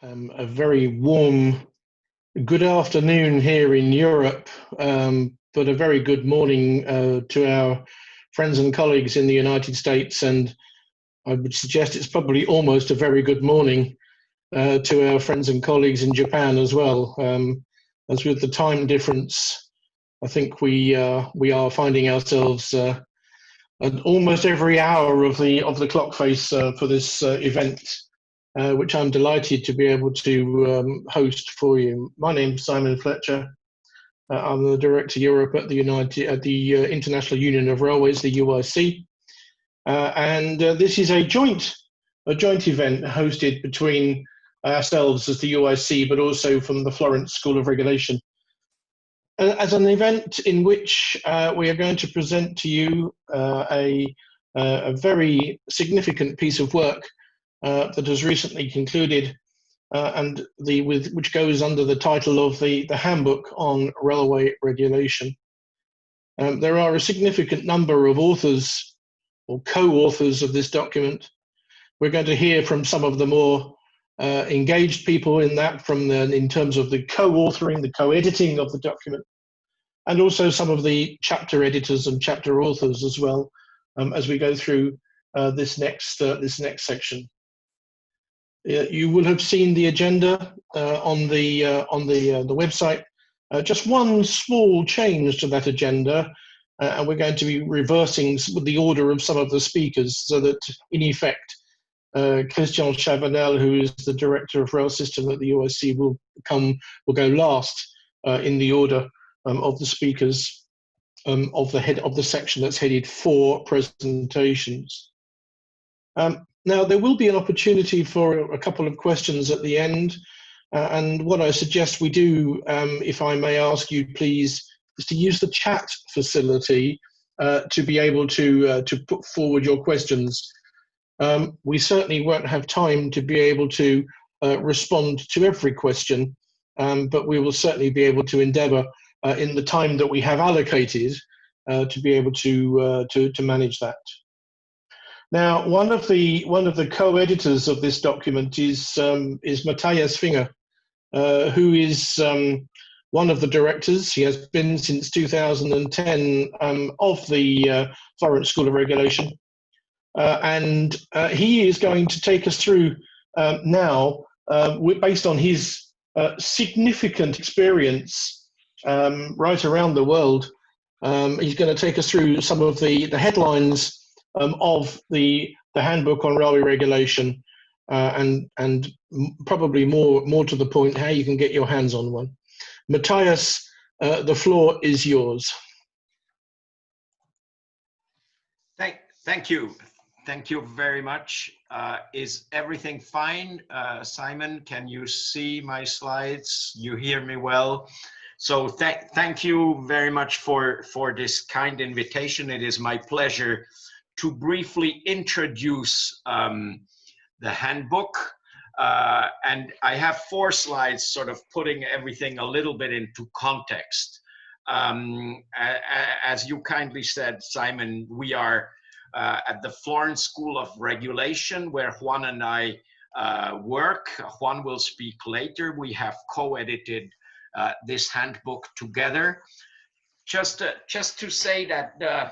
A very warm good afternoon here in Europe, but a very good morning to our friends and colleagues in the United States. And I would suggest it's probably almost a very good morning to our friends and colleagues in Japan as well. As with the time difference, I think we are finding ourselves at almost every hour of the clock face for this event. Which I'm delighted to be able to host for you. My name's Simon Fletcher. I'm the Director Europe at the International Union of Railways, the UIC, and this is a joint event hosted between ourselves as the UIC, but also from the Florence School of Regulation, as an event in which we are going to present to you a very significant piece of work that has recently concluded, and which goes under the title of the Handbook on Railway Regulation. There are a significant number of authors or co-authors of this document. We're going to hear from some of the more engaged people in that, in terms of the co-authoring, the co-editing of the document, and also some of the chapter editors and chapter authors as well, as we go through this next section. You will have seen the agenda on the website. Just one small change to that agenda, and we're going to be reversing the order of some of the speakers, so that in effect, Christian Chavanel, who is the Director of Rail System at the UIC, will go last in the order of the speakers of the head of the section that's headed for presentations. Now, there will be an opportunity for a couple of questions at the end, and what I suggest we do, if I may ask you please, is to use the chat facility to be able to put forward your questions. We certainly won't have time to be able to respond to every question, but we will certainly be able to endeavour in the time that we have allocated to be able to manage that. Now, one of the co-editors of this document is Matthias Finger, who is one of the directors. He has been since 2010 of the Florence School of Regulation, and he is going to take us through now, based on his significant experience right around the world. He's going to take us through some of the headlines of the Handbook on Railway Regulation, and probably more to the point, how you can get your hands on one. Matthias, the floor is yours. Thank you. Thank you very much. Is everything fine? Simon, can you see my slides? You hear me well? So thank you very much for this kind invitation. It is my pleasure to briefly introduce the handbook. And I have 4 slides sort of putting everything a little bit into context. As you kindly said, Simon, we are at the Florence School of Regulation, where Juan and I work. Juan will speak later. We have co-edited this handbook together. Just to say that the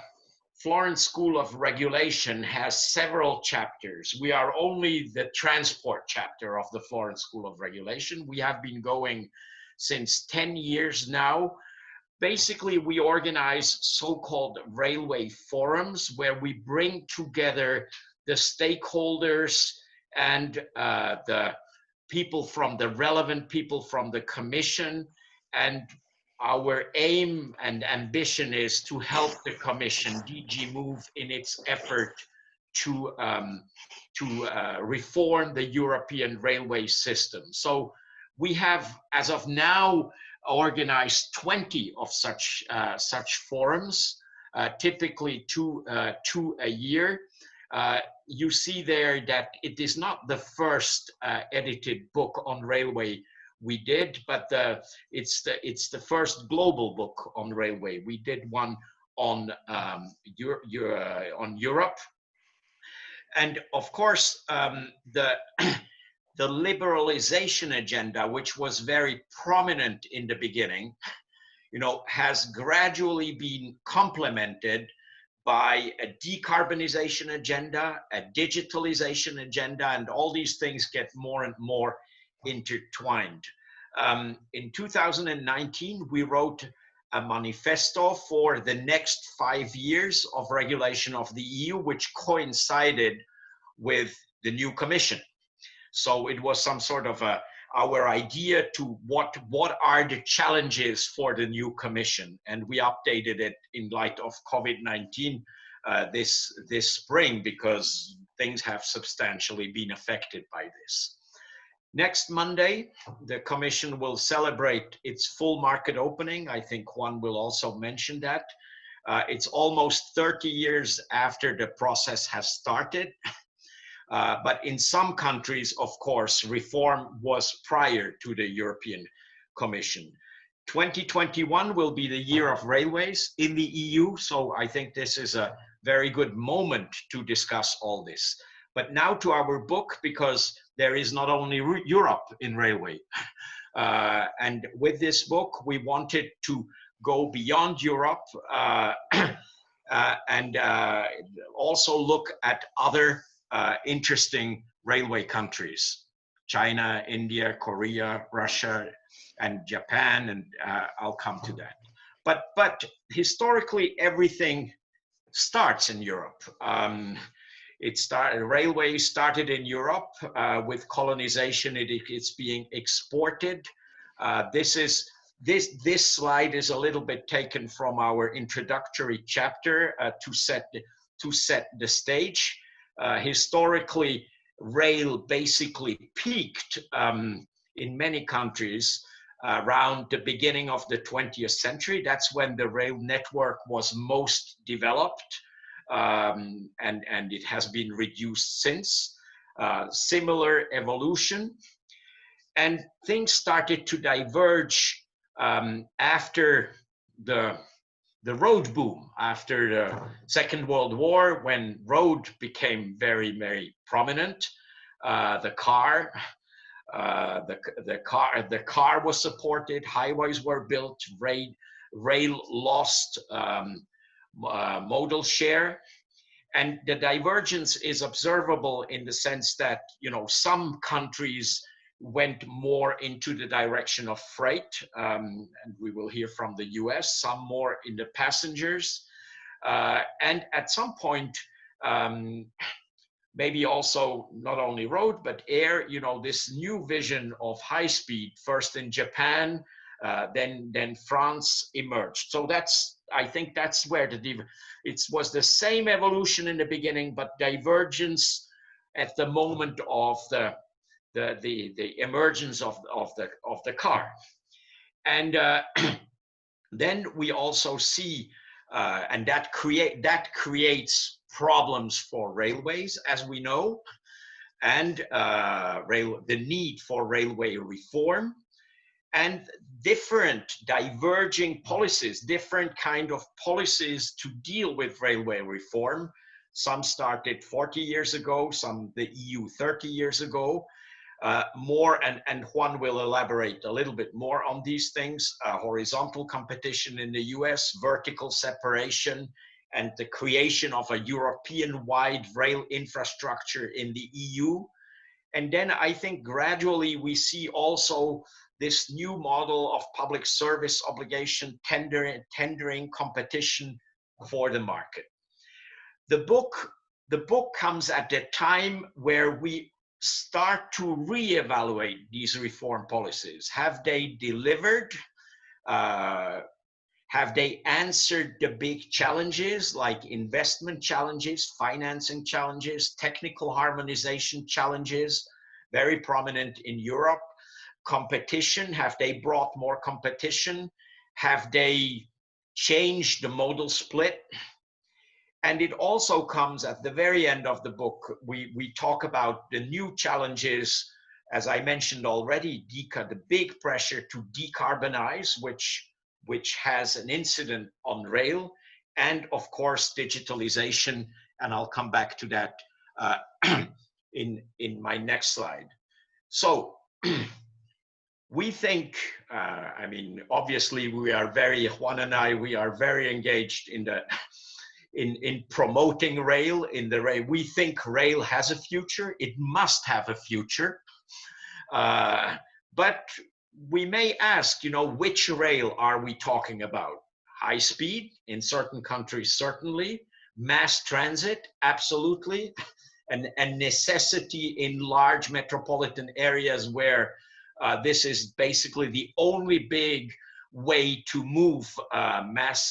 Florence School of Regulation has several chapters. We are only the transport chapter of the Florence School of Regulation. We have been going since 10 years now. Basically, we organize so-called railway forums where we bring together the stakeholders and the people from the relevant people from the Commission, and our aim and ambition is to help the Commission, DG Move, in its effort to reform the European railway system. So we have, as of now, organized 20 of such forums, typically two a year. You see there that it is not the first edited book on railway we did, but it's the first global book on railway. We did one on Europe, and of course the liberalization agenda, which was very prominent in the beginning, has gradually been complemented by a decarbonization agenda, a digitalization agenda, and all these things get more and more intertwined. In 2019, we wrote a manifesto for the next 5 years of regulation of the EU, which coincided with the new Commission. So it was some sort of our idea to what are the challenges for the new Commission, and we updated it in light of COVID-19 this spring, because things have substantially been affected by this. Next Monday, the Commission will celebrate its full market opening. I think Juan will also mention that. It's almost 30 years after the process has started. But in some countries, of course, reform was prior to the European Commission. 2021 will be the year of railways in the EU, so I think this is a very good moment to discuss all this. But now to our book, because there is not only Europe in railway. And with this book, we wanted to go beyond Europe and also look at other interesting railway countries: China, India, Korea, Russia, and Japan, and I'll come to that. But historically, everything starts in Europe. Railway started in Europe with colonization. It's being exported. This slide is a little bit taken from our introductory chapter to set the stage. Historically, rail basically peaked in many countries around the beginning of the 20th century. That's when the rail network was most developed, and it has been reduced since. Similar evolution. And things started to diverge after the road boom, after the Second World War, when road became very, very prominent. The car was supported, highways were built, rail lost modal share. And the divergence is observable in the sense that, some countries went more into the direction of freight, and we will hear from the US, some more in the passengers. And at some point, maybe also not only road, but air, this new vision of high speed, first in Japan, then France emerged. So I think that's where it was the same evolution in the beginning, but divergence at the moment of the emergence of the car. And then we also see, and that creates problems for railways, as we know, and the need for railway reform, and different diverging policies, different kind of policies to deal with railway reform. Some started 40 years ago, some the EU 30 years ago. More, and Juan will elaborate a little bit more on these things: horizontal competition in the US, vertical separation, and the creation of a European-wide rail infrastructure in the EU. And then I think gradually we see also this new model of public service obligation, tendering competition for the market. The book comes at a time where we start to reevaluate these reform policies. Have they delivered? Have they answered the big challenges like investment challenges, financing challenges, technical harmonization challenges, very prominent in Europe? Competition, have they brought more competition? Have they changed the modal split? And it also comes at the very end of the book. We talk about the new challenges, as I mentioned already, the big pressure to decarbonize, which has an incident on rail, and of course, digitalization. And I'll come back to that in my next slide. So we think, I mean, obviously Juan and I, we are very engaged in the in promoting rail, in the rail. We think rail has a future. It must have a future. But we may ask, you know, which rail are we talking about? High speed in certain countries, certainly. Mass transit, absolutely. And necessity in large metropolitan areas where this is basically the only big way to move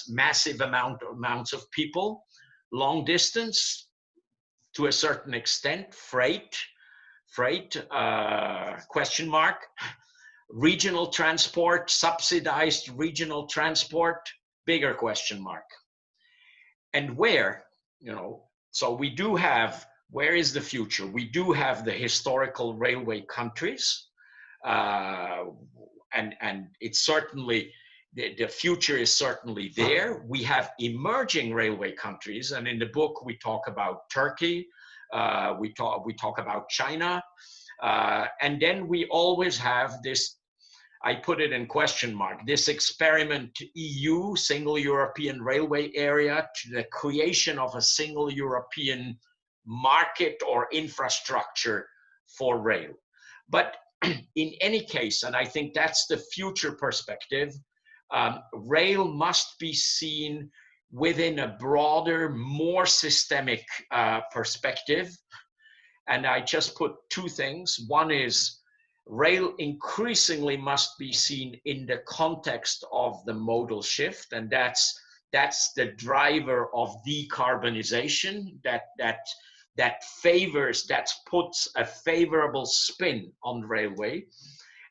massive amounts of people. Long distance, to a certain extent, freight, question mark. Regional transport, subsidized regional transport, bigger question mark. And where, you know, so we do have, where is the future? We do have the historical railway countries, and it's certainly, the future is certainly there. We have emerging railway countries, and in the book we talk about Turkey, we talk about China, and then we always have this, I put it in question mark, this experiment EU, single European railway area, to the creation of a single European market or infrastructure for rail. But in any case, and I think that's the future perspective, rail must be seen within a broader, more systemic perspective. And I just put two things. One is rail increasingly must be seen in the context of the modal shift, and that's the driver of decarbonization that puts a favorable spin on railway.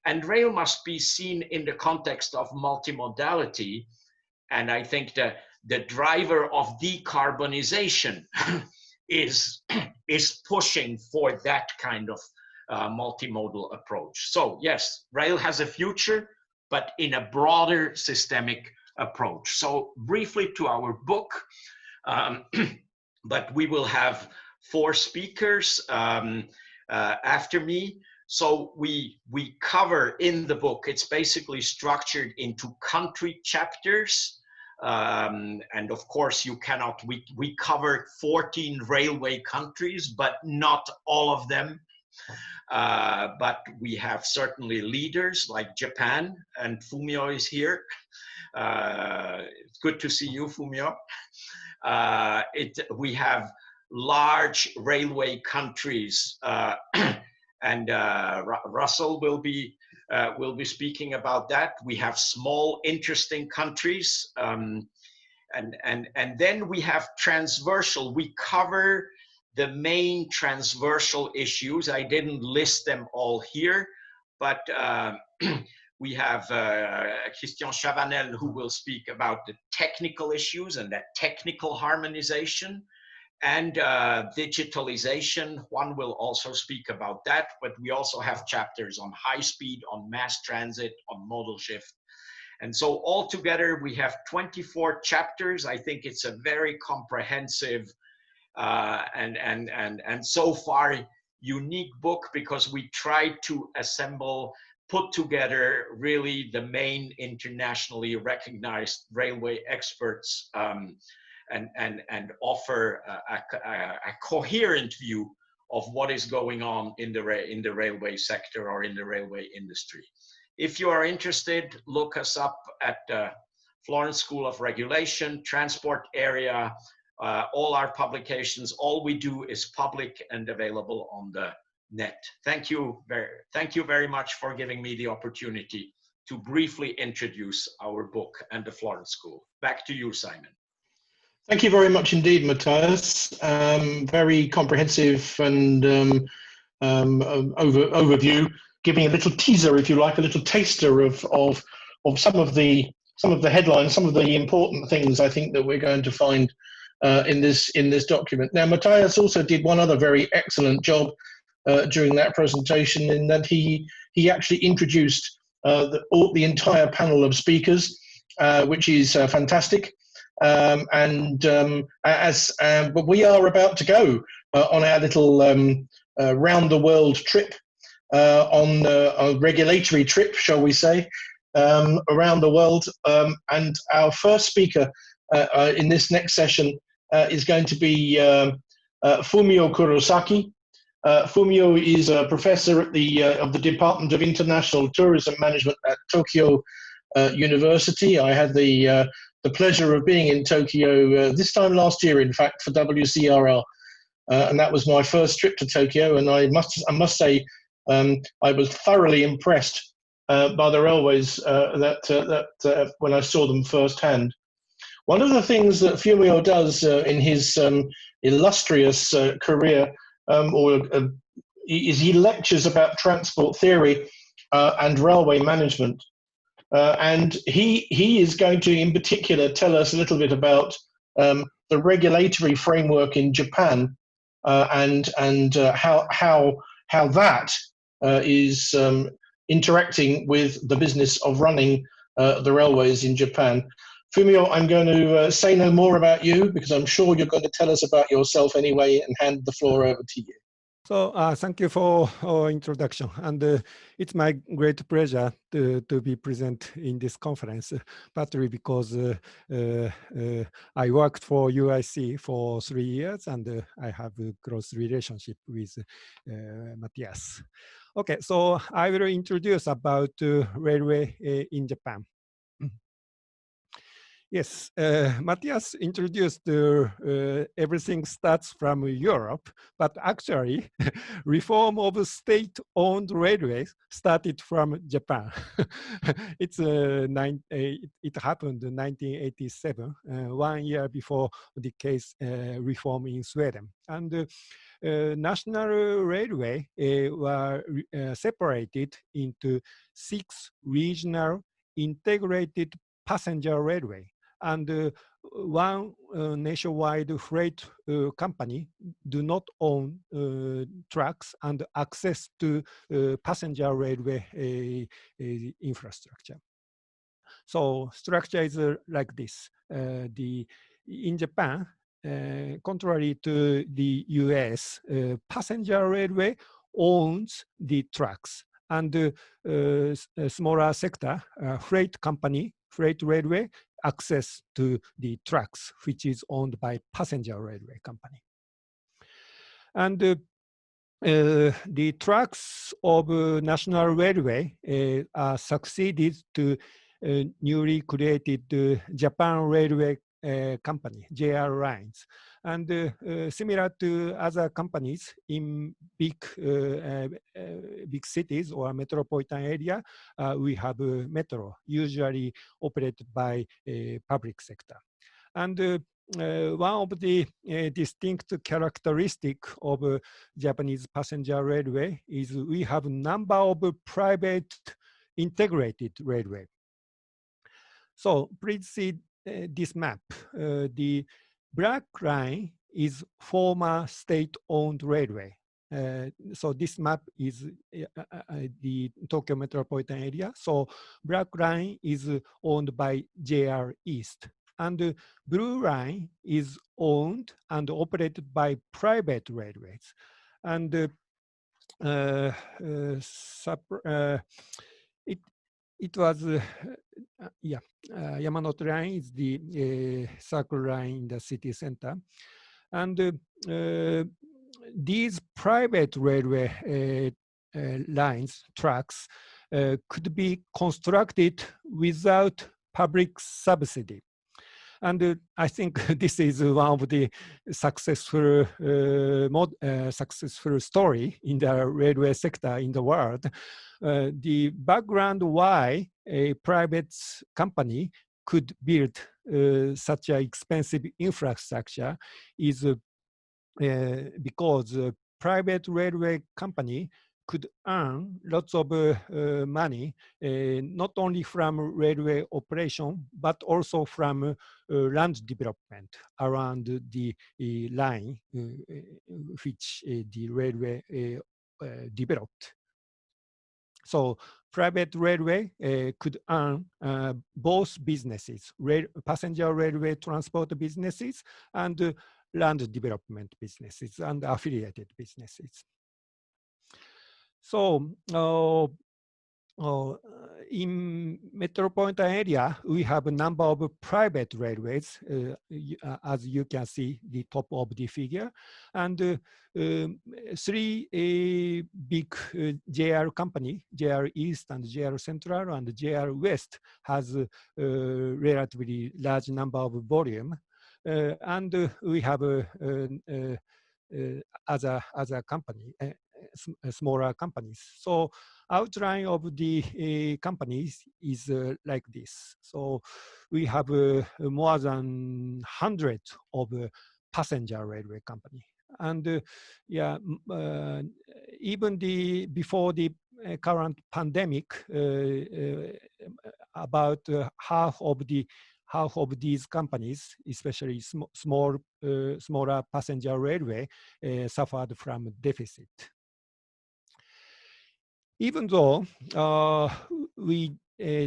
And rail must be seen in the context of multimodality, and I think the driver of decarbonization is pushing for that kind of multimodal approach. So yes, rail has a future, but in a broader systemic approach. So briefly to our book, but we will have 4 speakers after me. So we cover in the book, it's basically structured into country chapters. And of course you cannot, we cover 14 railway countries, but not all of them. But we have certainly leaders like Japan, and Fumio is here. It's good to see you, Fumio. We have large railway countries, and Russell will be speaking about that. We have small, interesting countries, and then we have transversal. We cover the main transversal issues. I didn't list them all here, but we have Christian Chavanel, who will speak about the technical issues and that technical harmonization, and digitalization. Juan will also speak about that, but we also have chapters on high speed, on mass transit, on modal shift. And so altogether we have 24 chapters. I think it's a very comprehensive and so far unique book, because we try to put together really the main internationally recognized railway experts, and offer a coherent view of what is going on in the railway sector or in the railway industry. If you are interested, look us up at Florence School of Regulation, Transport area. All our publications, all we do is public and available on the net. Thank you very much for giving me the opportunity to briefly introduce our book and the Florence School. Back to you, Simon. Thank you very much indeed, Matthias. Very comprehensive and overview, giving a little teaser, if you like, a little taster of some of the headlines, some of the important things I think that we're going to find in this document. Now, Matthias also did one other very excellent job during that presentation, in that he actually introduced the entire panel of speakers, which is fantastic. But we are about to go on our little round the world trip on a regulatory trip, shall we say, around the world. And our first speaker in this next session is going to be Fumio Kurosaki. Fumio is a professor at of the Department of International Tourism Management at Tokyo University. I had the pleasure of being in Tokyo this time last year, in fact, for WCRR. And that was my first trip to Tokyo, and I must say I was thoroughly impressed by the railways when I saw them firsthand. One of the things that Fumio does in his illustrious career is he lectures about transport theory and railway management. And he is going to, in particular, tell us a little bit about the regulatory framework in Japan and how that is interacting with the business of running the railways in Japan. Fumio, I'm going to say no more about you because I'm sure you're going to tell us about yourself anyway, and hand the floor over to you. So thank you for introduction, and it's my great pleasure to be present in this conference, partly because I worked for UIC for 3 years, and I have a close relationship with Matthias. Okay, so I will introduce about railway in Japan. Yes, Matthias introduced everything starts from Europe, but actually reform of state-owned railways started from Japan. It happened in 1987, 1 year before the case reform in Sweden. And national railway were separated into 6 regional integrated passenger railway. And one nationwide freight company do not own trucks and access to passenger railway infrastructure. So structure is like this. In Japan, contrary to the US, passenger railway owns the trucks, and a smaller sector, freight company, freight railway, access to the trucks, which is owned by passenger railway company. And the trucks of national railway are succeeded to newly created Japan Railway Company, JR Lines. And similar to other companies in big cities or metropolitan area, we have a metro, usually operated by public sector. And one of the distinct characteristic of Japanese passenger railway is we have number of private integrated railway. So please see this map. The black line is former state-owned railway. So this map is the Tokyo metropolitan area. So black line is owned by JR East. And the blue line is owned and operated by private railways. And it was, Yamanote line is the circle line in the city center. And these private railway lines, tracks, could be constructed without public subsidy. And I think this is one of the successful story in the railway sector in the world. The background why a private company could build such an expensive infrastructure is because a private railway company could earn lots of money, not only from railway operation, but also from land development around the line which the railway developed. So private railway could earn both businesses, passenger railway transport businesses and land development businesses and affiliated businesses. So in metropolitan area, we have a number of private railways, as you can see the top of the figure, and three big JR company, JR East and JR Central and JR West has a relatively large number of volume, and we have other company, smaller companies. So outline of the companies is like this. So we have more than 100 of passenger railway company. And yeah, even before the current pandemic, about half of these companies, especially smaller passenger railway, suffered from deficit. Even though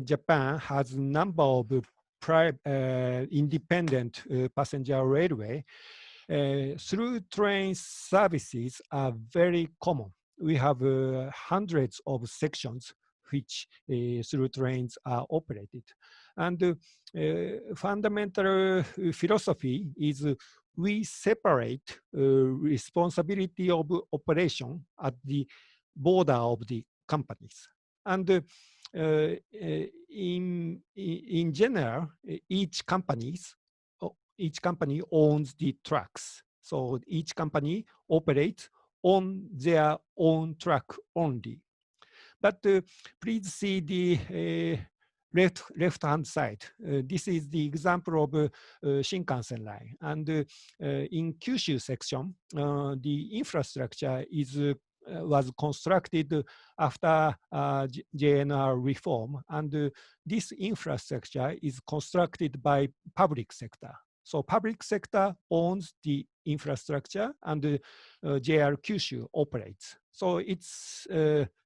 Japan has a number of independent passenger railway, through train services are very common. We have hundreds of sections which through trains are operated. And fundamental philosophy is we separate responsibility of operation at the border of the companies. And in general, each company owns the tracks. So each company operates on their own track only. But please see the left-hand side. This is the example of Shinkansen line. And in Kyushu section, the infrastructure was constructed after JNR reform, and this infrastructure is constructed by public sector. So public sector owns the infrastructure, and JR Kyushu operates. So its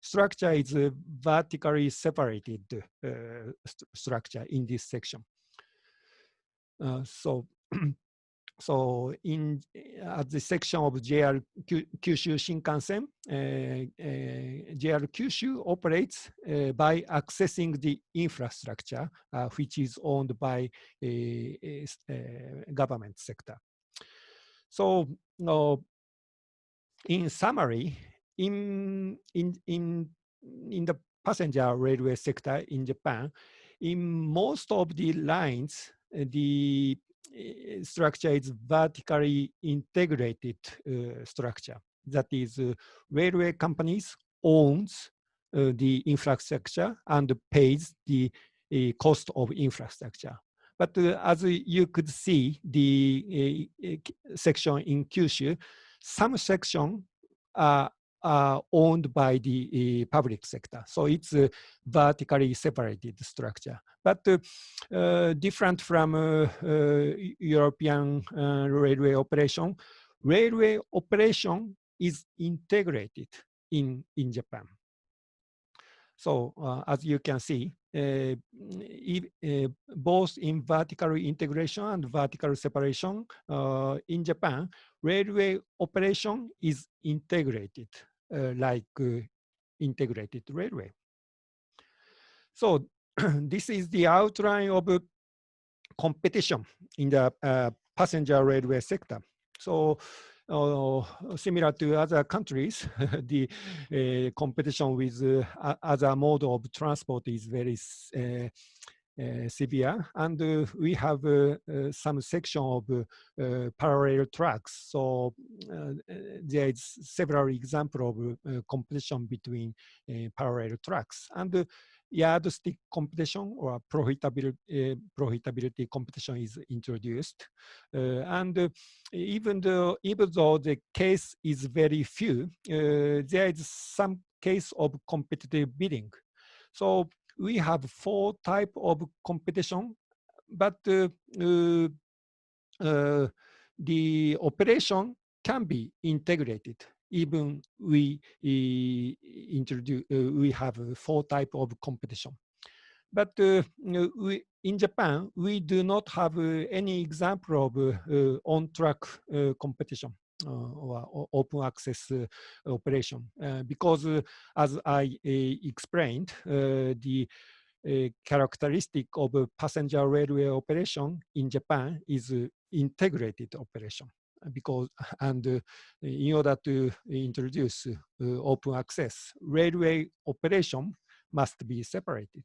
structure is a vertically separated structure in this section. So at the section of JR Kyushu Shinkansen, JR Kyushu operates by accessing the infrastructure, which is owned by government sector. So in summary, in the passenger railway sector in Japan, in most of the lines, the structure is vertically integrated structure. That is, railway companies owns the infrastructure and pays the cost of infrastructure. But as you could see, the section in Kyushu, some section are owned by the public sector. So it's a vertically separated structure. But different from European railway operation is integrated in Japan. So as you can see, both in vertical integration and vertical separation in Japan, railway operation is integrated like integrated railway. So this is the outline of competition in the passenger railway sector. So similar to other countries, the competition with other mode of transport is very severe, and we have some section of parallel tracks. So there is several examples of competition between parallel tracks, and yardstick competition or profitability competition is introduced. And even though the case is very few, there is some case of competitive bidding. So we have 4 types of competition, but the operation can be integrated. Even we have 4 types of competition. But in Japan, we do not have any example of on-track competition. or open access operation, because as I explained, the characteristic of a passenger railway operation in Japan is integrated operation, because in order to introduce open access, railway operation must be separated.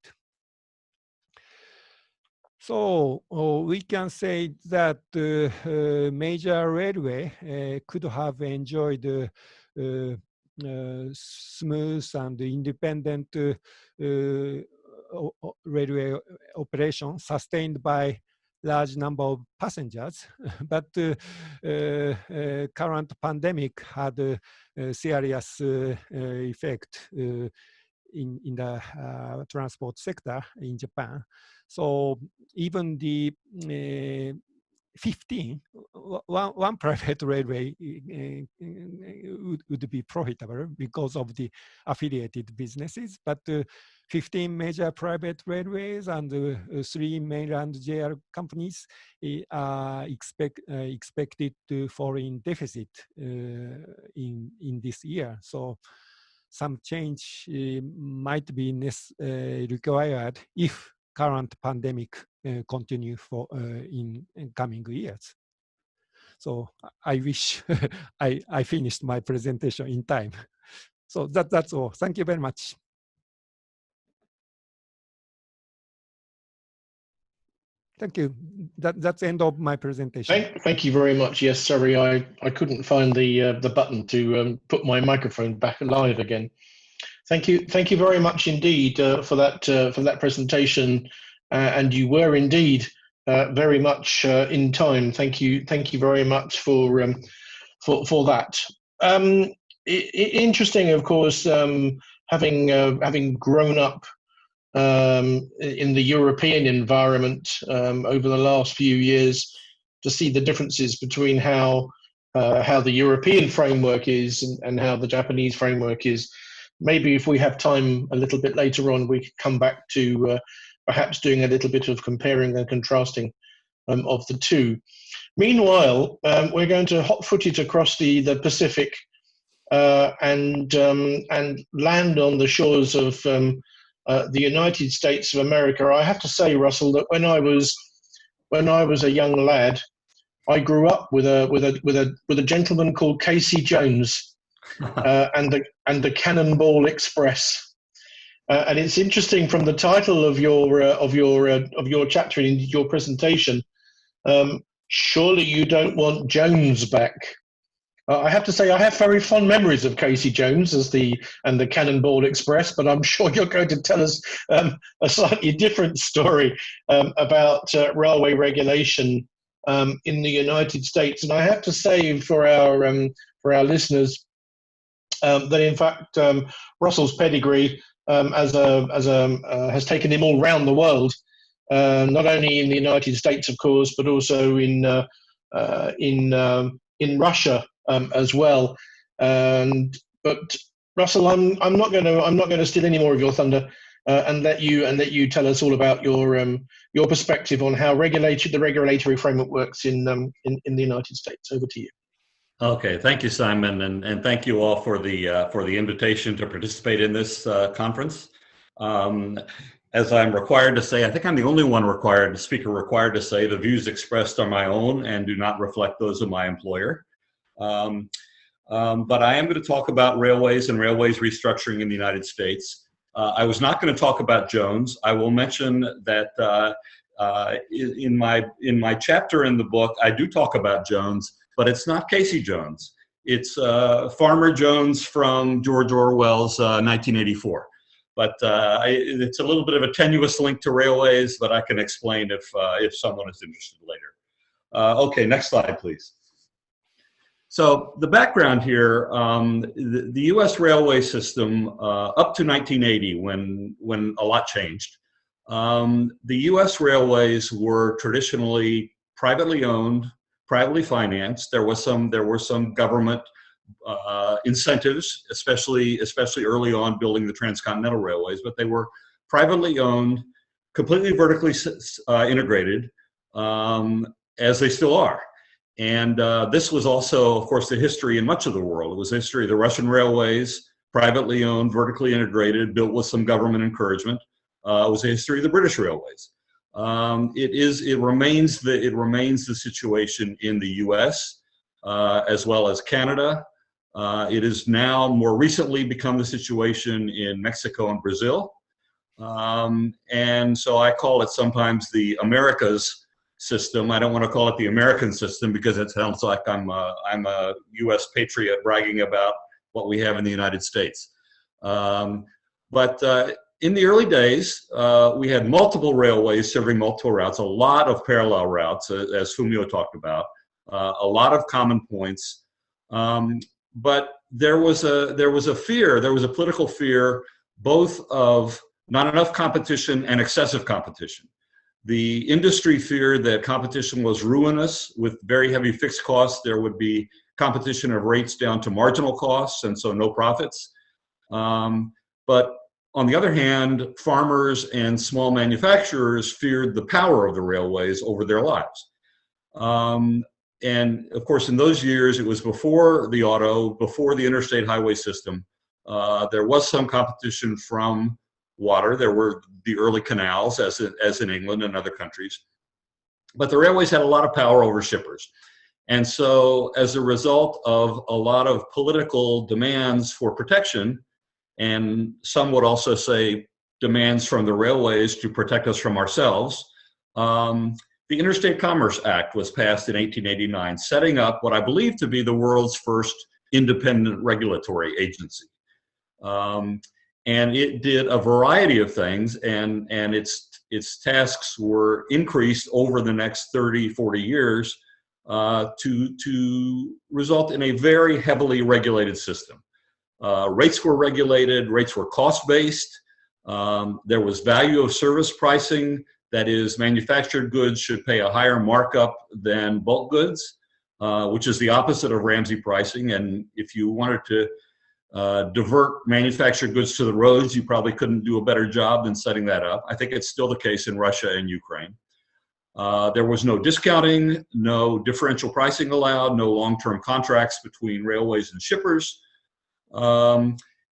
So we can say that major railway could have enjoyed smooth and independent railway operation sustained by large number of passengers, but current pandemic had a serious effect in the transport sector in Japan. So even the one private railway would be profitable because of the affiliated businesses, but 15 major private railways and 3 mainland JR companies are expected to fall in deficit in this year. So some change might be required if current pandemic continue for in coming years. So I wish I finished my presentation in time. So that's all. Thank you very much. Thank you. That's the end of my presentation. Thank you very much. Yes, sorry, I couldn't find the button to put my microphone back live again. Thank you very much indeed for that presentation, and you were indeed very much in time. Thank you very much for that. Interesting, of course, having grown up in the European environment over the last few years, to see the differences between how the European framework is and how the Japanese framework is. Maybe if we have time a little bit later on, we could come back to perhaps doing a little bit of comparing and contrasting of the two. Meanwhile, we're going to hot-foot it across the Pacific and land on the shores of the United States of America. I have to say, Russell, that when I was a young lad, I grew up with a gentleman called Casey Jones. And the Cannonball Express, and it's interesting from the title of your chapter in your presentation. Surely you don't want Jones back. I have to say I have very fond memories of Casey Jones and the Cannonball Express, but I'm sure you're going to tell us a slightly different story about railway regulation in the United States. And I have to say for our listeners, that in fact Russell's pedigree has taken him all around the world, not only in the United States, of course, but also in Russia as well. But Russell, I'm not going to steal any more of your thunder and let you tell us all about your perspective on how the regulatory framework works in the United States. Over to you. Okay, thank you, Simon, and thank you all for the invitation to participate in this conference. As I'm required to say, I think I'm the only speaker required to say the views expressed are my own and do not reflect those of my employer. But I am going to talk about railways and railways restructuring in the United States. I was not going to talk about Jones. I will mention that in my chapter in the book, I do talk about Jones. But it's not Casey Jones. It's Farmer Jones from George Orwell's 1984. But it's a little bit of a tenuous link to railways, but I can explain if someone is interested later. Okay, next slide, please. So the background here, the U.S. railway system up to 1980, when a lot changed, the U.S. railways were traditionally privately owned, privately financed. There were some government incentives, especially early on building the transcontinental railways, but they were privately owned, completely vertically integrated, as they still are. This was also, of course, the history in much of the world. It was the history of the Russian railways, privately owned, vertically integrated, built with some government encouragement. It was the history of the British railways. It remains the situation in the U.S. As well as Canada. It has now more recently become the situation in Mexico and Brazil. And so I call it sometimes the Americas system. I don't want to call it the American system because it sounds like I'm a U.S. patriot bragging about what we have in the United States. But in the early days, we had multiple railways serving multiple routes, a lot of parallel routes, as Fumio talked about, a lot of common points. But there was a fear, there was a political fear, both of not enough competition and excessive competition. The industry feared that competition was ruinous with very heavy fixed costs. There would be competition of rates down to marginal costs, and so no profits. But on the other hand, farmers and small manufacturers feared the power of the railways over their lives. And of course, in those years, it was before the auto, before the interstate highway system. There was some competition from water. There were the early canals, as in England and other countries. But the railways had a lot of power over shippers. And so as a result of a lot of political demands for protection, and some would also say demands from the railways to protect us from ourselves, the Interstate Commerce Act was passed in 1889, setting up what I believe to be the world's first independent regulatory agency. And it did a variety of things, and its tasks were increased over the next 30, 40 years to result in a very heavily regulated system. Rates were regulated, rates were cost-based, there was value of service pricing. That is, manufactured goods should pay a higher markup than bulk goods, which is the opposite of Ramsey pricing. And if you wanted to divert manufactured goods to the roads, you probably couldn't do a better job than setting that up. I think it's still the case in Russia and Ukraine. There was no discounting, no differential pricing allowed, no long-term contracts between railways and shippers.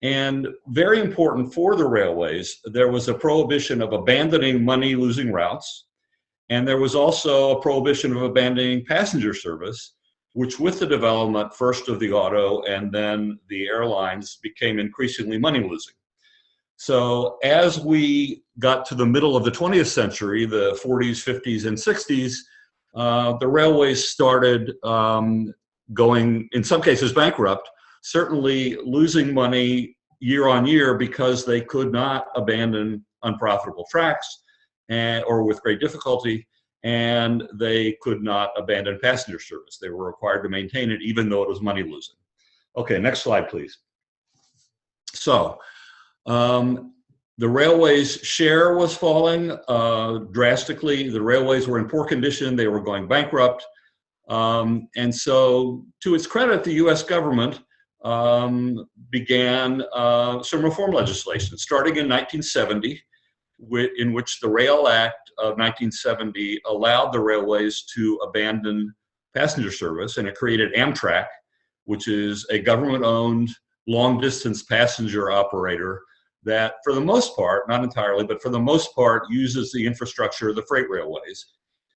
And very important for the railways, there was a prohibition of abandoning money-losing routes, and there was also a prohibition of abandoning passenger service, which with the development first of the auto and then the airlines became increasingly money-losing. So as we got to the middle of the 20th century, the 40s, 50s, and 60s, the railways started going, in some cases, bankrupt, certainly losing money year on year because they could not abandon unprofitable tracks or with great difficulty, and they could not abandon passenger service. They were required to maintain it even though it was money losing. Okay, next slide, please. So the railways' share was falling drastically. The railways were in poor condition. They were going bankrupt. And so to its credit, the US government began some reform legislation, starting in 1970, in which the Rail Act of 1970 allowed the railways to abandon passenger service, and it created Amtrak, which is a government-owned long-distance passenger operator that, for the most part, not entirely, but for the most part, uses the infrastructure of the freight railways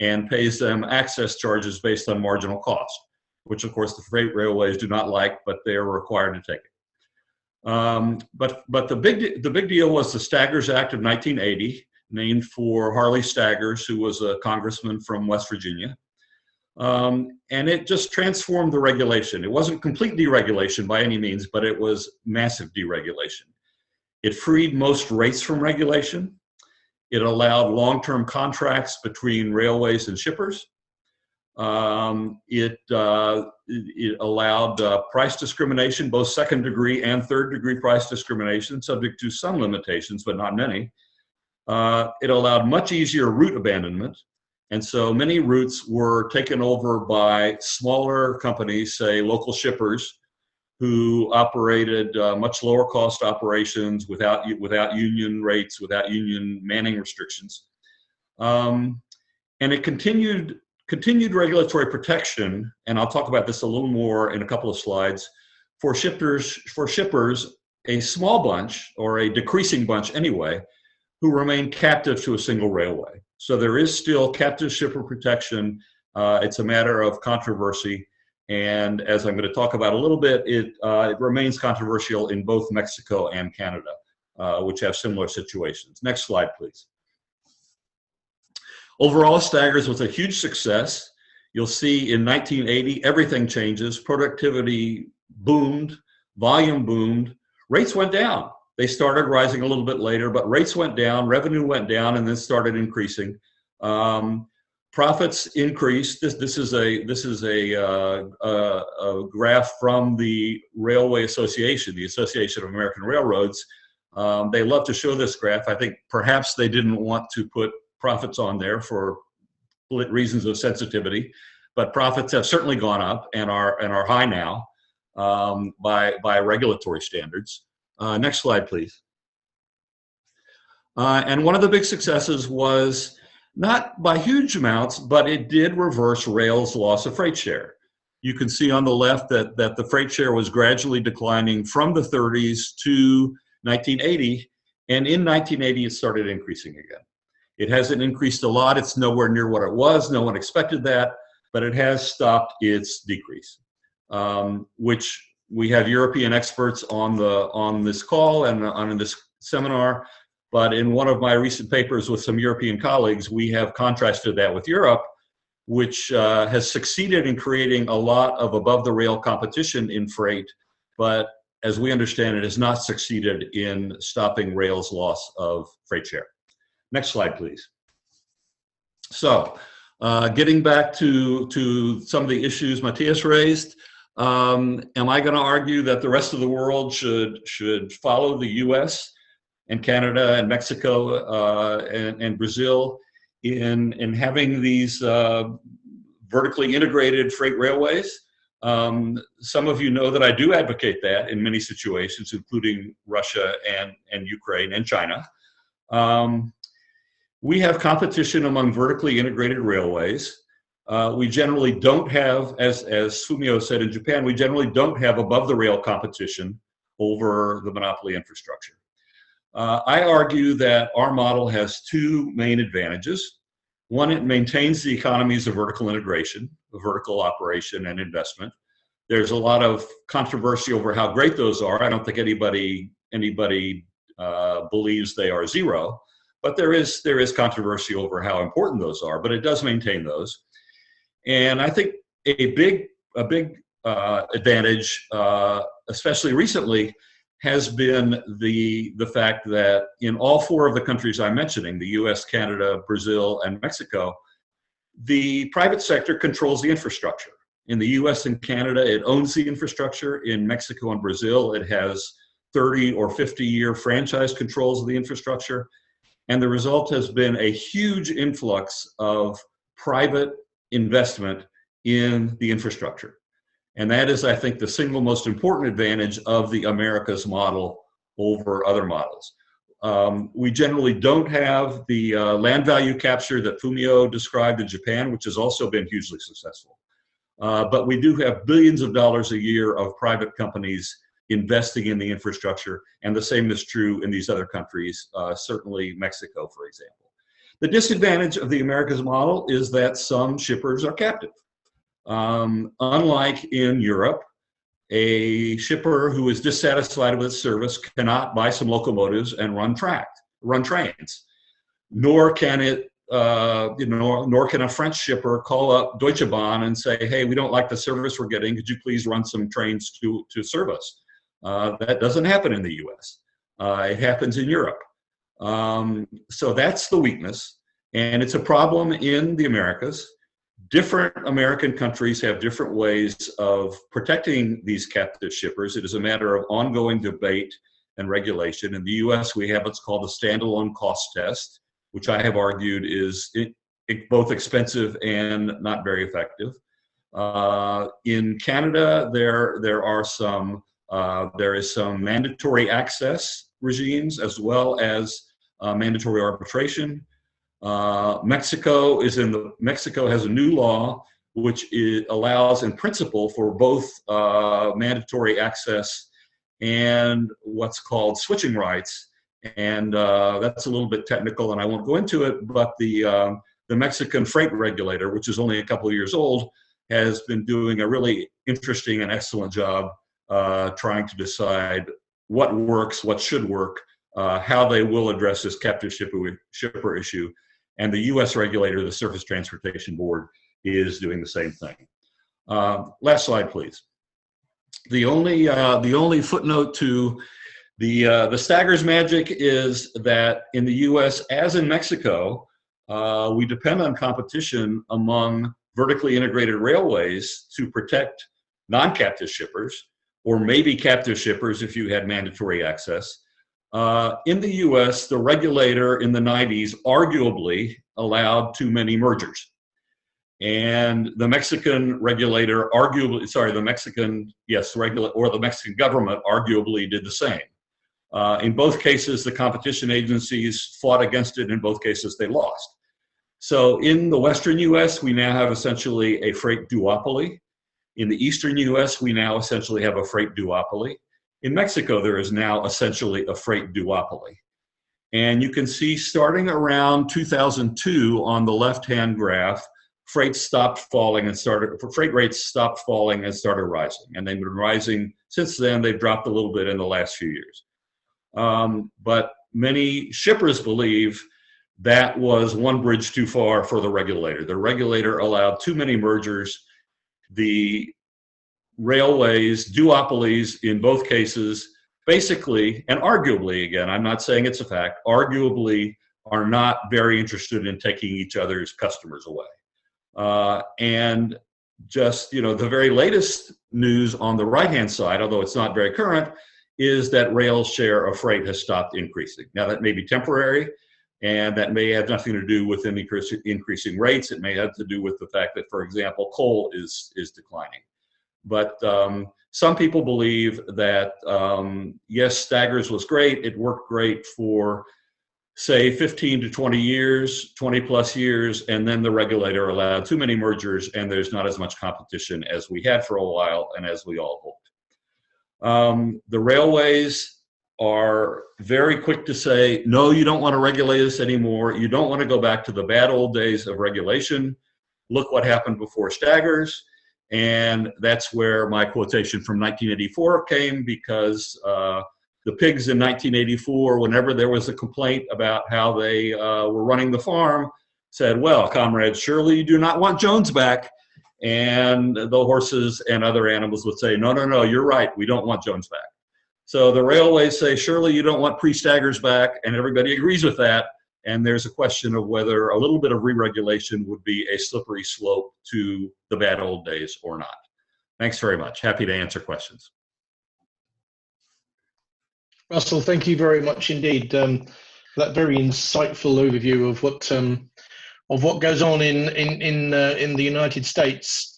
and pays them access charges based on marginal cost, which of course the freight railways do not like, but they are required to take it. But the big deal was the Staggers Act of 1980, named for Harley Staggers, who was a congressman from West Virginia. And it just transformed the regulation. It wasn't complete deregulation by any means, but it was massive deregulation. It freed most rates from regulation. It allowed long-term contracts between railways and shippers. It allowed price discrimination, both second-degree and third-degree price discrimination, subject to some limitations, but not many. It allowed much easier route abandonment, and so many routes were taken over by smaller companies, say local shippers, who operated much lower cost operations without union rates, without union manning restrictions. And it continued continued regulatory protection, and I'll talk about this a little more in a couple of slides, for shippers, a small bunch, or a decreasing bunch anyway, who remain captive to a single railway. So there is still captive shipper protection. It's a matter of controversy. And as I'm going to talk about a little bit, it remains controversial in both Mexico and Canada, which have similar situations. Next slide, please. Overall, Staggers was a huge success. You'll see in 1980, everything changes. Productivity boomed, volume boomed, rates went down. They started rising a little bit later, but rates went down, revenue went down, and then started increasing. Profits increased. This is a graph from the Railway Association, the Association of American Railroads. They love to show this graph. I think perhaps they didn't want to put profits on there for reasons of sensitivity, but profits have certainly gone up and are high now by regulatory standards. Next slide, please. And one of the big successes was, not by huge amounts, but it did reverse rail's loss of freight share. You can see on the left that the freight share was gradually declining from the 30s to 1980, and in 1980 it started increasing again. It hasn't increased a lot. It's nowhere near what it was. No one expected that, but it has stopped its decrease, which we have European experts on this call and on this seminar. But in one of my recent papers with some European colleagues, we have contrasted that with Europe, which has succeeded in creating a lot of above-the-rail competition in freight, but as we understand it, has not succeeded in stopping rail's loss of freight share. Next slide, please. So, getting back to some of the issues Matthias raised, am I going to argue that the rest of the world should follow the U.S. and Canada and Mexico and Brazil in having these vertically integrated freight railways? Some of you know that I do advocate that in many situations, including Russia and Ukraine and China. We have competition among vertically integrated railways. We generally don't have, as Fumio said in Japan, we generally don't have above the rail competition over the monopoly infrastructure. I argue that our model has two main advantages. One, it maintains the economies of vertical integration, of vertical operation and investment. There's a lot of controversy over how great those are. I don't think anybody believes they are zero, but there is controversy over how important those are, but it does maintain those. And I think a big advantage, especially recently, has been the fact that in all four of the countries I'm mentioning, the US, Canada, Brazil, and Mexico, the private sector controls the infrastructure. In the US and Canada, it owns the infrastructure. In Mexico and Brazil, it has 30 or 50-year franchise controls of the infrastructure. And the result has been a huge influx of private investment in the infrastructure. And that is, I think, the single most important advantage of the Americas model over other models. We generally don't have the land value capture that Fumio described in Japan, which has also been hugely successful. But we do have billions of dollars a year of private companies investing in the infrastructure, and the same is true in these other countries, certainly Mexico, for example. The disadvantage of the Americas model is that some shippers are captive. Unlike in Europe, a shipper who is dissatisfied with its service cannot buy some locomotives and run trains, nor can it, nor can a French shipper call up Deutsche Bahn and say, "Hey, we don't like the service we're getting. Could you please run some trains to serve us?" That doesn't happen in the U.S. It happens in Europe. So that's the weakness, and it's a problem in the Americas. Different American countries have different ways of protecting these captive shippers. It is a matter of ongoing debate and regulation. In the US, we have what's called the standalone cost test, which I have argued is both expensive and not very effective. In Canada, there is some mandatory access regimes as well as mandatory arbitration. Mexico has a new law which allows in principle for both mandatory access and what's called switching rights. And that's a little bit technical and I won't go into it, but the Mexican freight regulator, which is only a couple of years old, has been doing a really interesting and excellent job trying to decide what works, what should work, how they will address this captive shipper issue. And the US regulator, the Surface Transportation Board, is doing the same thing. Last slide, please. The only footnote to the Staggers magic is that in the US, as in Mexico, we depend on competition among vertically integrated railways to protect non-captive shippers, or maybe captive shippers if you had mandatory access. In the US, the regulator in the 90s arguably allowed too many mergers. And the Mexican regulator arguably, the Mexican government arguably did the same. In both cases, the competition agencies fought against it. In both cases, they lost. So in the Western US, we now have essentially a freight duopoly. In the Eastern US, we now essentially have a freight duopoly. In Mexico, there is now essentially a freight duopoly. And you can see starting around 2002 on the left-hand graph, freight rates stopped falling and started rising. And they've been rising since then. They've dropped a little bit in the last few years. But many shippers believe that was one bridge too far for the regulator. The regulator allowed too many mergers. The railways, duopolies in both cases, basically, and arguably, again, I'm not saying it's a fact, arguably are not very interested in taking each other's customers away. And just, the very latest news on the right-hand side, although it's not very current, is that rail's share of freight has stopped increasing. Now, that may be temporary, and that may have nothing to do with increasing rates. It may have to do with the fact that, for example, coal is declining. But some people believe that, yes, Staggers was great. It worked great for, say, 15 to 20 years, 20 plus years, and then the regulator allowed too many mergers, and there's not as much competition as we had for a while and as we all hoped. The railways are very quick to say, no, you don't want to regulate this anymore. You don't want to go back to the bad old days of regulation. Look what happened before Staggers. And that's where my quotation from 1984 came, because the pigs in 1984, whenever there was a complaint about how they were running the farm, said, well, comrades, surely you do not want Jones back. And the horses and other animals would say, no, no, no, you're right, we don't want Jones back. So the railways say, surely you don't want pre-Staggers back, and everybody agrees with that. And there's a question of whether a little bit of re-regulation would be a slippery slope to the bad old days or not. Thanks very much. Happy to answer questions. Russell, thank you very much indeed for that very insightful overview of what goes on in the United States.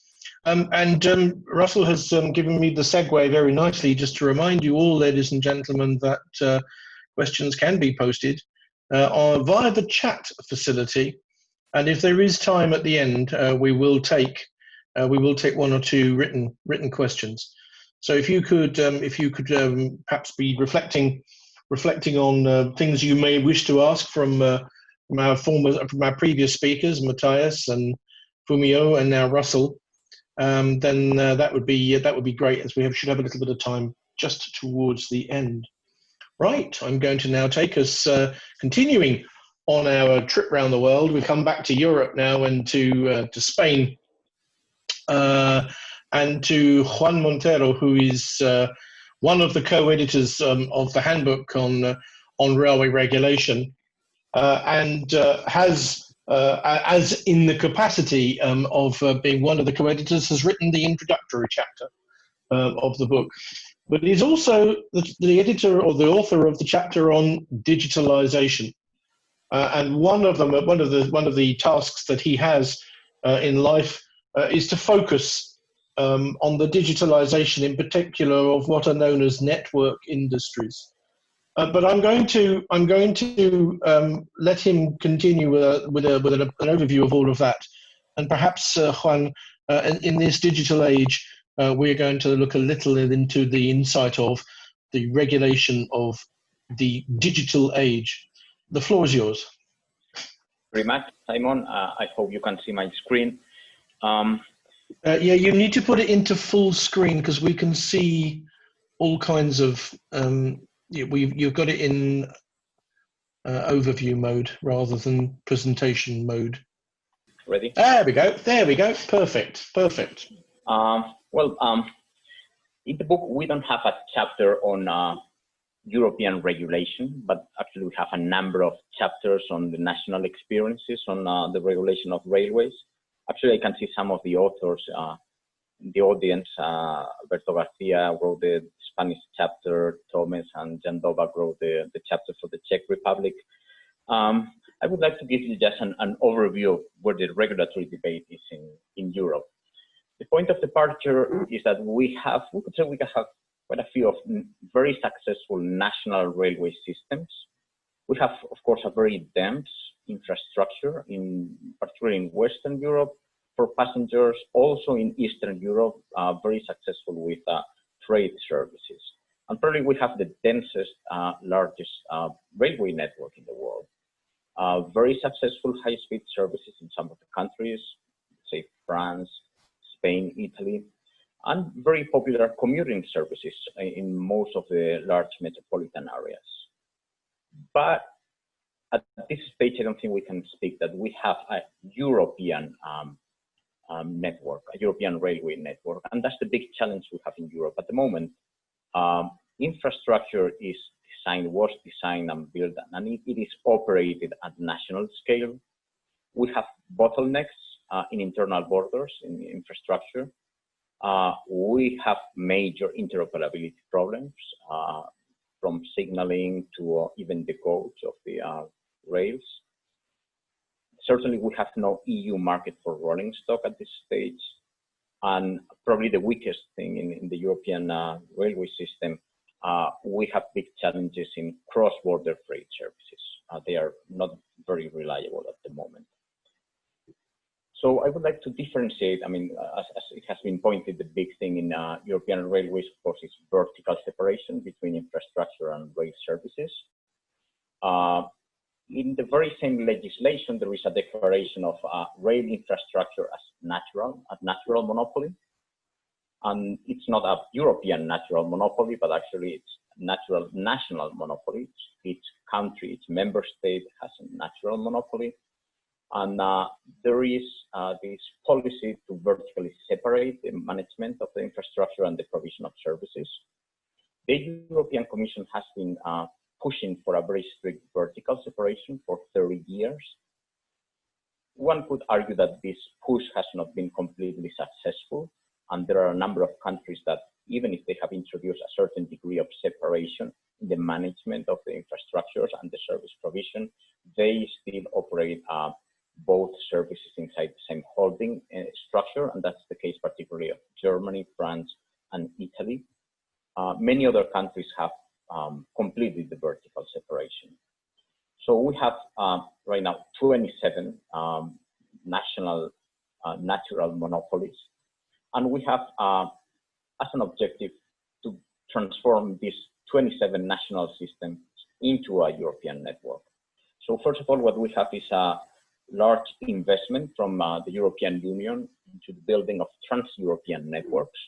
Russell has given me the segue very nicely, just to remind you all, ladies and gentlemen, that questions can be posted via the chat facility, and if there is time at the end, we will take one or two written questions. So if you could perhaps be reflecting on things you may wish to ask from our previous speakers, Matthias and Fumio, and now Russell, then that would be great, as we should have a little bit of time just towards the end. Right, I'm going to now take us continuing on our trip around the world. We come back to Europe now, and to Spain, and to Juan Montero, who is one of the co-editors of the Handbook on railway regulation, and has, as in the capacity of being one of the co-editors, has written the introductory chapter of the book. But he's also the editor or the author of the chapter on digitalization, and one of the tasks that he has in life is to focus on the digitalization, in particular, of what are known as network industries. But I'm going to let him continue with an overview of all of that, and perhaps Juan, in this digital age, we're going to look a little into the insight of the regulation of the digital age. The floor is yours. Very much, Simon. I hope you can see my screen. Yeah, you need to put it into full screen because we can see all kinds of. You've got it in overview mode rather than presentation mode. Ready? There we go. There we go. Perfect. Perfect. In the book, we don't have a chapter on European regulation, but actually we have a number of chapters on the national experiences on the regulation of railways. Actually, I can see some of the authors in the audience. Alberto Garcia wrote the Spanish chapter, Thomas and Jan Dovak wrote the chapter for the Czech Republic. I would like to give you just an overview of where the regulatory debate is in Europe. The point of departure is that we have quite a few of very successful national railway systems. We have, of course, a very dense infrastructure, particularly in Western Europe for passengers, also in Eastern Europe, very successful with trade services. And probably we have the densest, largest railway network in the world. Very successful high-speed services in some of the countries, say France, Spain, Italy, and very popular commuting services in most of the large metropolitan areas. But at this stage, I don't think we can speak that we have a European network, a European railway network. And that's the big challenge we have in Europe at the moment. Infrastructure was designed and built, and it is operated at national scale. We have bottlenecks in internal borders in infrastructure. We have major interoperability problems, from signaling to even the codes of the rails. Certainly, we have no EU market for rolling stock at this stage. And probably the weakest thing in the European railway system, we have big challenges in cross-border freight services. They are not very reliable at the moment. So I would like to differentiate, I mean, as it has been pointed, the big thing in European railways, of course, is vertical separation between infrastructure and rail services. In the very same legislation, there is a declaration of rail infrastructure as natural monopoly. And it's not a European natural monopoly, but actually it's natural national monopoly. Each country, each member state has a natural monopoly. And there is this policy to vertically separate the management of the infrastructure and the provision of services. The European Commission has been pushing for a very strict vertical separation for 30 years. One could argue that this push has not been completely successful. And there are a number of countries that, even if they have introduced a certain degree of separation in the management of the infrastructures and the service provision, they still operate both services inside the same holding structure. And that's the case particularly of Germany, France, and Italy. Many other countries have completed the vertical separation. So we have right now 27 national natural monopolies. And we have as an objective to transform these 27 national systems into a European network. So first of all, what we have is a large investment from the European Union into the building of trans-European networks,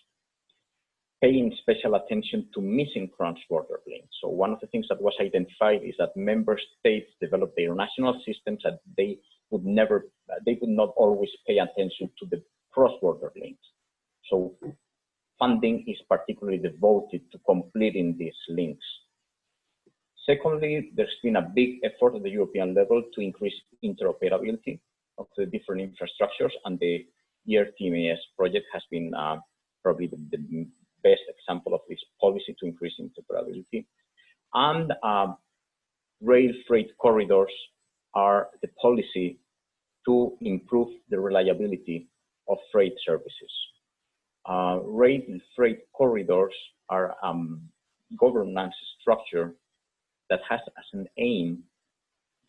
paying special attention to missing cross-border links. So one of the things that was identified is that member states develop their national systems and they would not always pay attention to the cross-border links. So funding is particularly devoted to completing these links. Secondly, there's been a big effort at the European level to increase interoperability of the different infrastructures, and the ERTMS project has been probably the best example of this policy to increase interoperability. And rail freight corridors are the policy to improve the reliability of freight services. Rail freight corridors are governance structure that has as an aim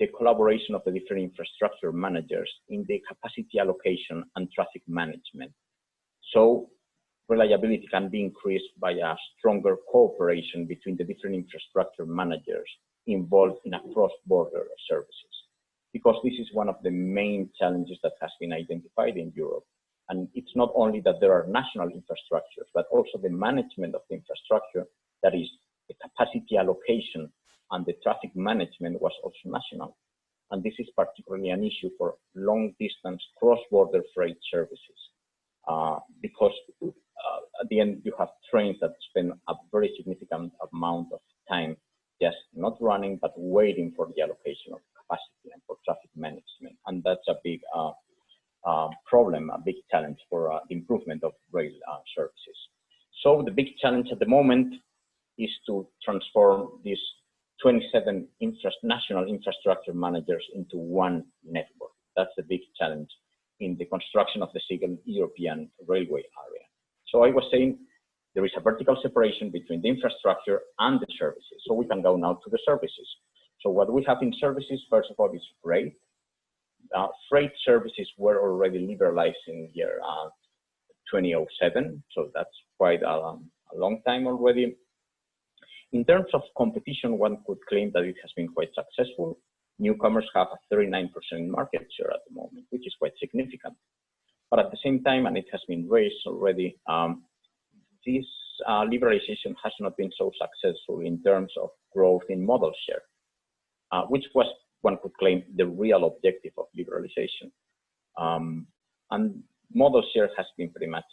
the collaboration of the different infrastructure managers in the capacity allocation and traffic management. So reliability can be increased by a stronger cooperation between the different infrastructure managers involved in a cross-border services. Because this is one of the main challenges that has been identified in Europe. And it's not only that there are national infrastructures, but also the management of the infrastructure, that is the capacity allocation and the traffic management was also national. And this is particularly an issue for long distance cross-border freight services. Because at the end, you have trains that spend a very significant amount of time just not running, but waiting for the allocation of capacity and for traffic management. And that's a big problem, a big challenge for the improvement of rail services. So the big challenge at the moment is to transform these 27 national infrastructure managers into one network. That's the big challenge in the construction of the single European railway area. So I was saying there is a vertical separation between the infrastructure and the services. So we can go now to the services. So what we have in services, first of all, is freight. Freight services were already liberalized in year 2007. So that's quite a long time already. In terms of competition, one could claim that it has been quite successful. Newcomers have a 39% market share at the moment, which is quite significant. But at the same time, and it has been raised already, this liberalization has not been so successful in terms of growth in modal share, which was, one could claim, the real objective of liberalization. And modal share has been pretty much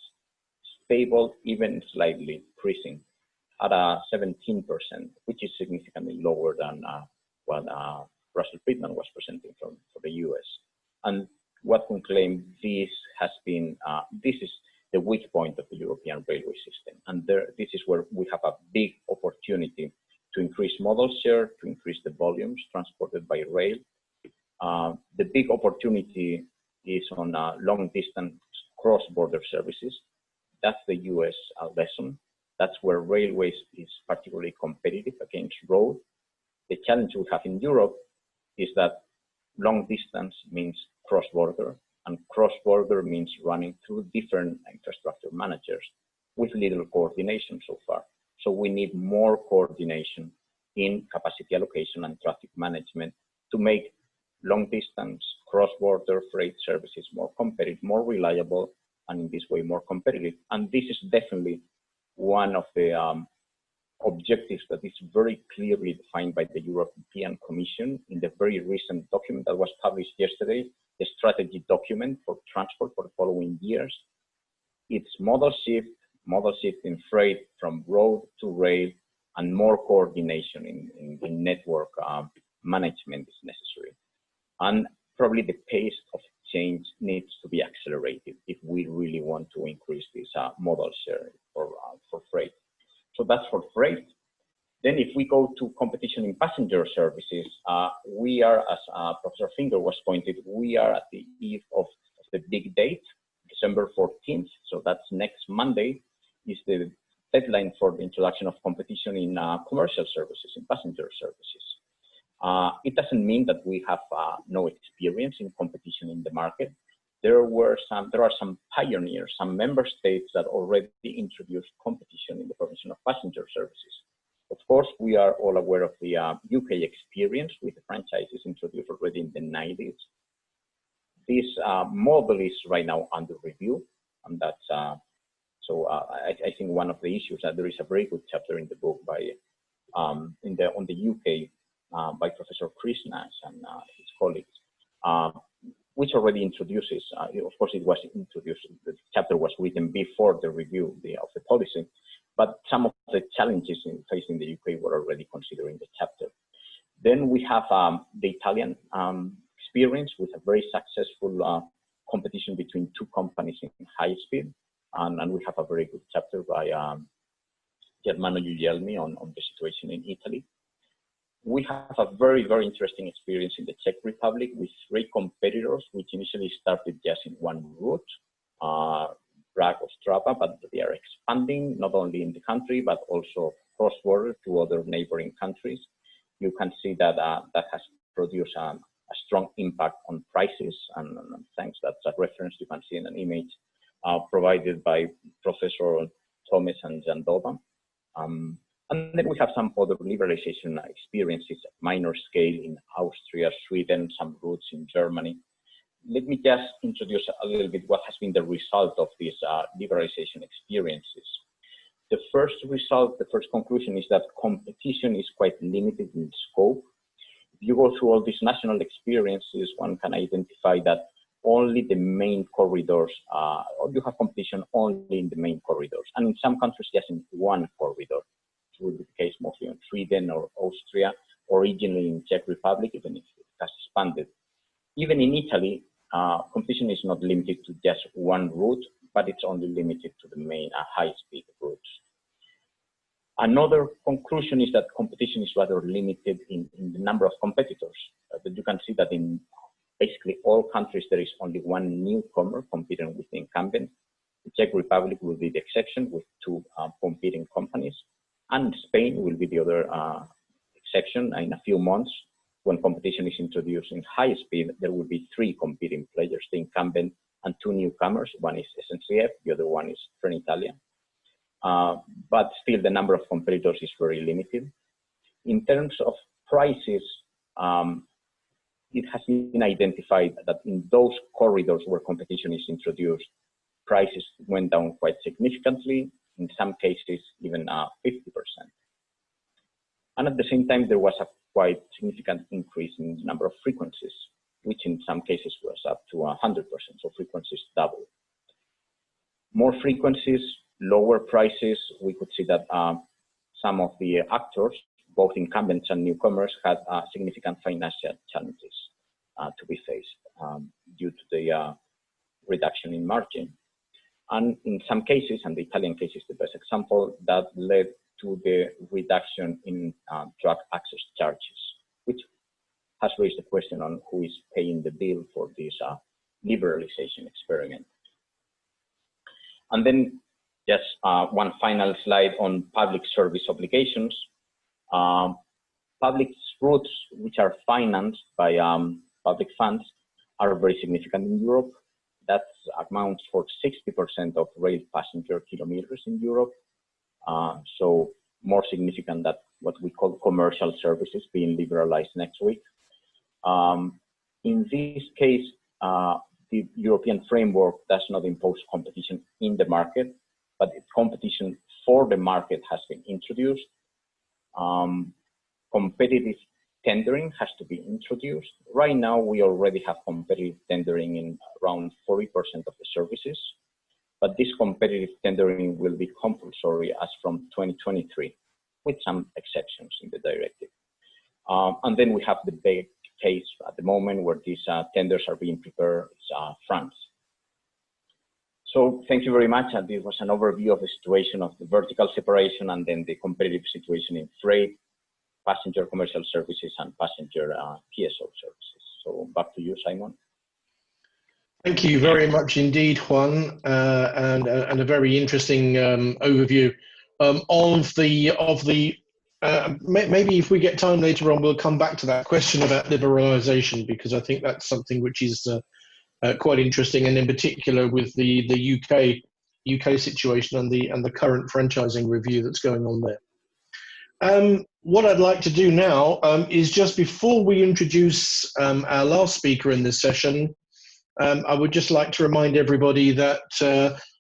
stable, even slightly increasing at 17%, which is significantly lower than what Russell Friedman was presenting for the US. And what can claim this has been, this is the weak point of the European railway system. And this is where we have a big opportunity to increase modal share, to increase the volumes transported by rail. The big opportunity is on long distance cross-border services. That's the US lesson. That's where railways is particularly competitive against road. The challenge we have in Europe is that long distance means cross-border, and cross-border means running through different infrastructure managers with little coordination so far. So we need more coordination in capacity allocation and traffic management to make long distance cross-border freight services more competitive, more reliable, and in this way more competitive. And this is definitely one of the objectives that is very clearly defined by the European Commission in the very recent document that was published yesterday, the strategy document for transport for the following years. It's modal shift in freight from road to rail, and more coordination in network management is necessary. And probably the pace of change needs to be accelerated if we really want to increase this modal share for freight. So that's for freight. Then if we go to competition in passenger services, we are, as Professor Finger was pointed, we are at the eve of the big date, December 14th. So that's next Monday is the deadline for the introduction of competition in commercial services, in passenger services. It doesn't mean that we have no experience in competition in the market. There are some pioneers, some member states that already introduced competition in the provision of passenger services. Of course, we are all aware of the UK experience with the franchises introduced already in the 90s. This model is right now under review, and that's I think one of the issues that there is a very good chapter in the book by on the UK by Professor Chris Nash and his colleagues, which already introduces, of course it was introduced, the chapter was written before the review of the policy, but some of the challenges facing the UK were already considering the chapter. Then we have the Italian experience with a very successful competition between two companies in high speed, and we have a very good chapter by Germano Guglielmi on the situation in Italy. We have a very, very interesting experience in the Czech Republic with 3 competitors, which initially started just in one route, Prague, Ostrava, but they are expanding not only in the country, but also cross-border to other neighboring countries. you can see that that has produced a strong impact on prices. And thanks, that's a reference you can see in an image provided by Professor Thomas and Jan Doba. And then we have some other liberalization experiences at minor scale in Austria, Sweden, some routes in Germany. Let me just introduce a little bit what has been the result of these liberalization experiences. The first result, the first conclusion is that competition is quite limited in scope. If you go through all these national experiences, one can identify that only the main corridors, or you have competition only in the main corridors. And in some countries, just in one corridor. It will be the case mostly in Sweden or Austria, originally in Czech Republic, even if it has expanded. Even in Italy, competition is not limited to just one route, but it's only limited to the main high-speed routes. Another conclusion is that competition is rather limited in the number of competitors. But you can see that in basically all countries, there is only one newcomer competing with the incumbent. The Czech Republic will be the exception with two competing companies. And Spain will be the other exception. In a few months, when competition is introduced in high speed, there will be three competing players, the incumbent and two newcomers. One is SNCF, the other one is Trenitalia. But still the number of competitors is very limited. In terms of prices, it has been identified that in those corridors where competition is introduced, prices went down quite significantly, in some cases even 50%. And at the same time, there was a quite significant increase in the number of frequencies, which in some cases was up to 100%, so frequencies doubled. More frequencies, lower prices, we could see that some of the actors, both incumbents and newcomers, had significant financial challenges to be faced due to the reduction in margin. And in some cases, and the Italian case is the best example, that led to the reduction in drug access charges, which has raised the question on who is paying the bill for this liberalization experiment. And then just one final slide on public service obligations. Public routes which are financed by public funds are very significant in Europe. That amounts for 60% of rail passenger kilometers in Europe. So more significant than what we call commercial services being liberalized next week. In this case, the European framework does not impose competition in the market, but competition for the market has been introduced. Competitive tendering has to be introduced. Right now, we already have competitive tendering in around 40% of the services, but this competitive tendering will be compulsory as from 2023, with some exceptions in the directive. And then we have the big case at the moment where these tenders are being prepared, it's France. So thank you very much. And this was an overview of the situation of the vertical separation and then the competitive situation in freight, passenger commercial services, and passenger PSO services. So back to you, Simon. Thank you very much indeed, Juan, and a very interesting overview of the. Maybe if we get time later on, we'll come back to that question about liberalisation, because I think that's something which is quite interesting, and in particular with the UK situation and the current franchising review that's going on there. What I'd like to do now is, just before we introduce our last speaker in this session, I would just like to remind everybody that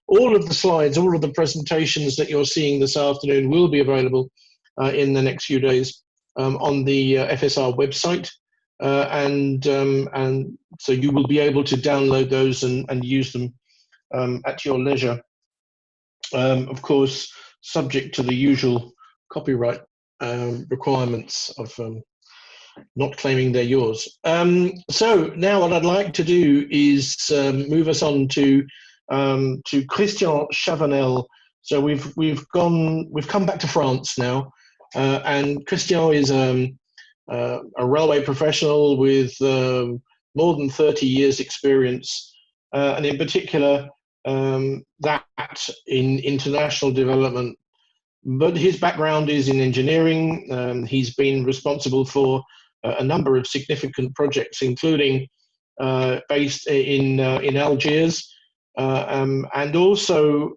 all of the slides, all of the presentations that you're seeing this afternoon will be available in the next few days on the FSR website. And so you will be able to download those and use them at your leisure. Of course, subject to the usual copyright requirements of not claiming they're yours. So now what I'd like to do is move us on to Christian Chavanel. So we've come back to France now, and Christian is a railway professional with more than 30 years experience, and in particular that in international development, but his background is in engineering. He's been responsible for a number of significant projects, including based in Algiers, and also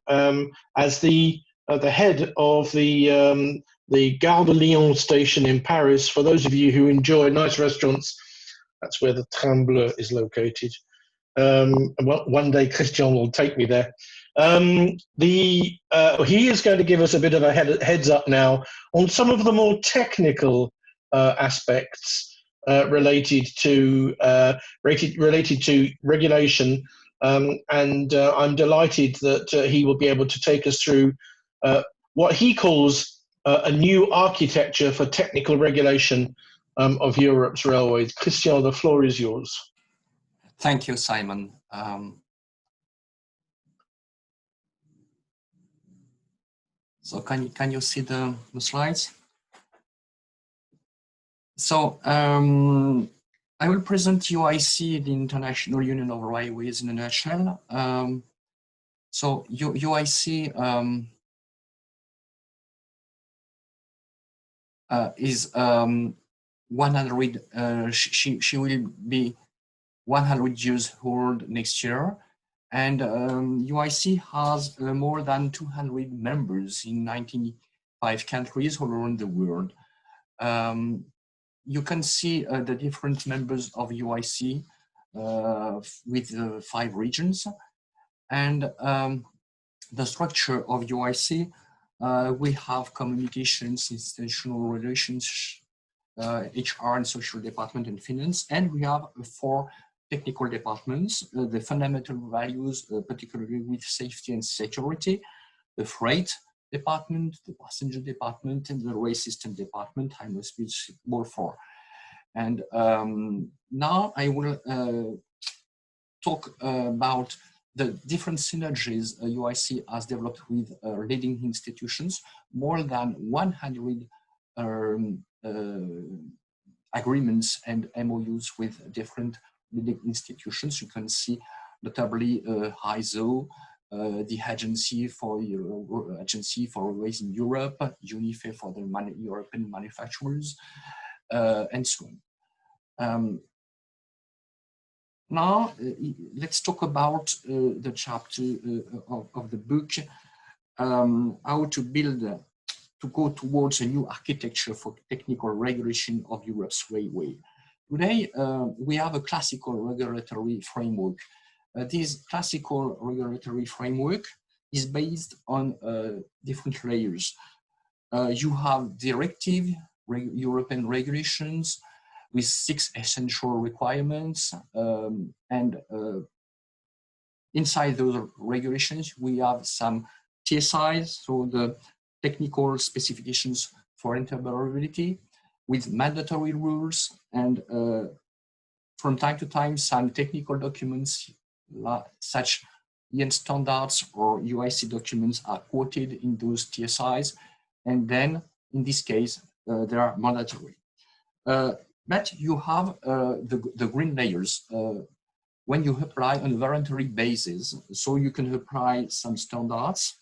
as the head of the Gare de Lyon station in Paris. For those of you who enjoy nice restaurants, that's where the Train Bleu is located. One day Christian will take me there. He is going to give us a bit of a heads up now on some of the more technical aspects related to regulation, and I'm delighted that he will be able to take us through what he calls a new architecture for technical regulation of Europe's railways. Christian, the floor is yours. Thank you, Simon. So can you see the slides? So I will present UIC, the International Union of Railways, in a nutshell. So UIC is 100. She will be 100 years old next year, and UIC has more than 200 members in 95 countries all around the world. You can see the different members of UIC with 5 regions, and the structure of UIC. We have communications, institutional relations, HR and social department, and finance, and we have 4 technical departments, the fundamental values, particularly with safety and security, the freight department, the passenger department, and the rail system department, I'm responsible for. And now I will talk about the different synergies UIC has developed with leading institutions, more than 100 agreements and MOUs with different leading institutions. You can see notably ISO, the Agency for Railways in Europe, UNIFE for the European manufacturers, and so on. Now, let's talk about the chapter of the book, how to build, to go towards a new architecture for technical regulation of Europe's railway. Today, we have a classical regulatory framework. This classical regulatory framework is based on different layers. You have directive, European regulations, with 6 essential requirements, and inside those regulations we have some TSIs, so the technical specifications for interoperability, with mandatory rules, and from time to time some technical documents such EN standards or UIC documents are quoted in those TSIs, and then in this case they are mandatory. But you have the green layers when you apply on a voluntary basis. So you can apply some standards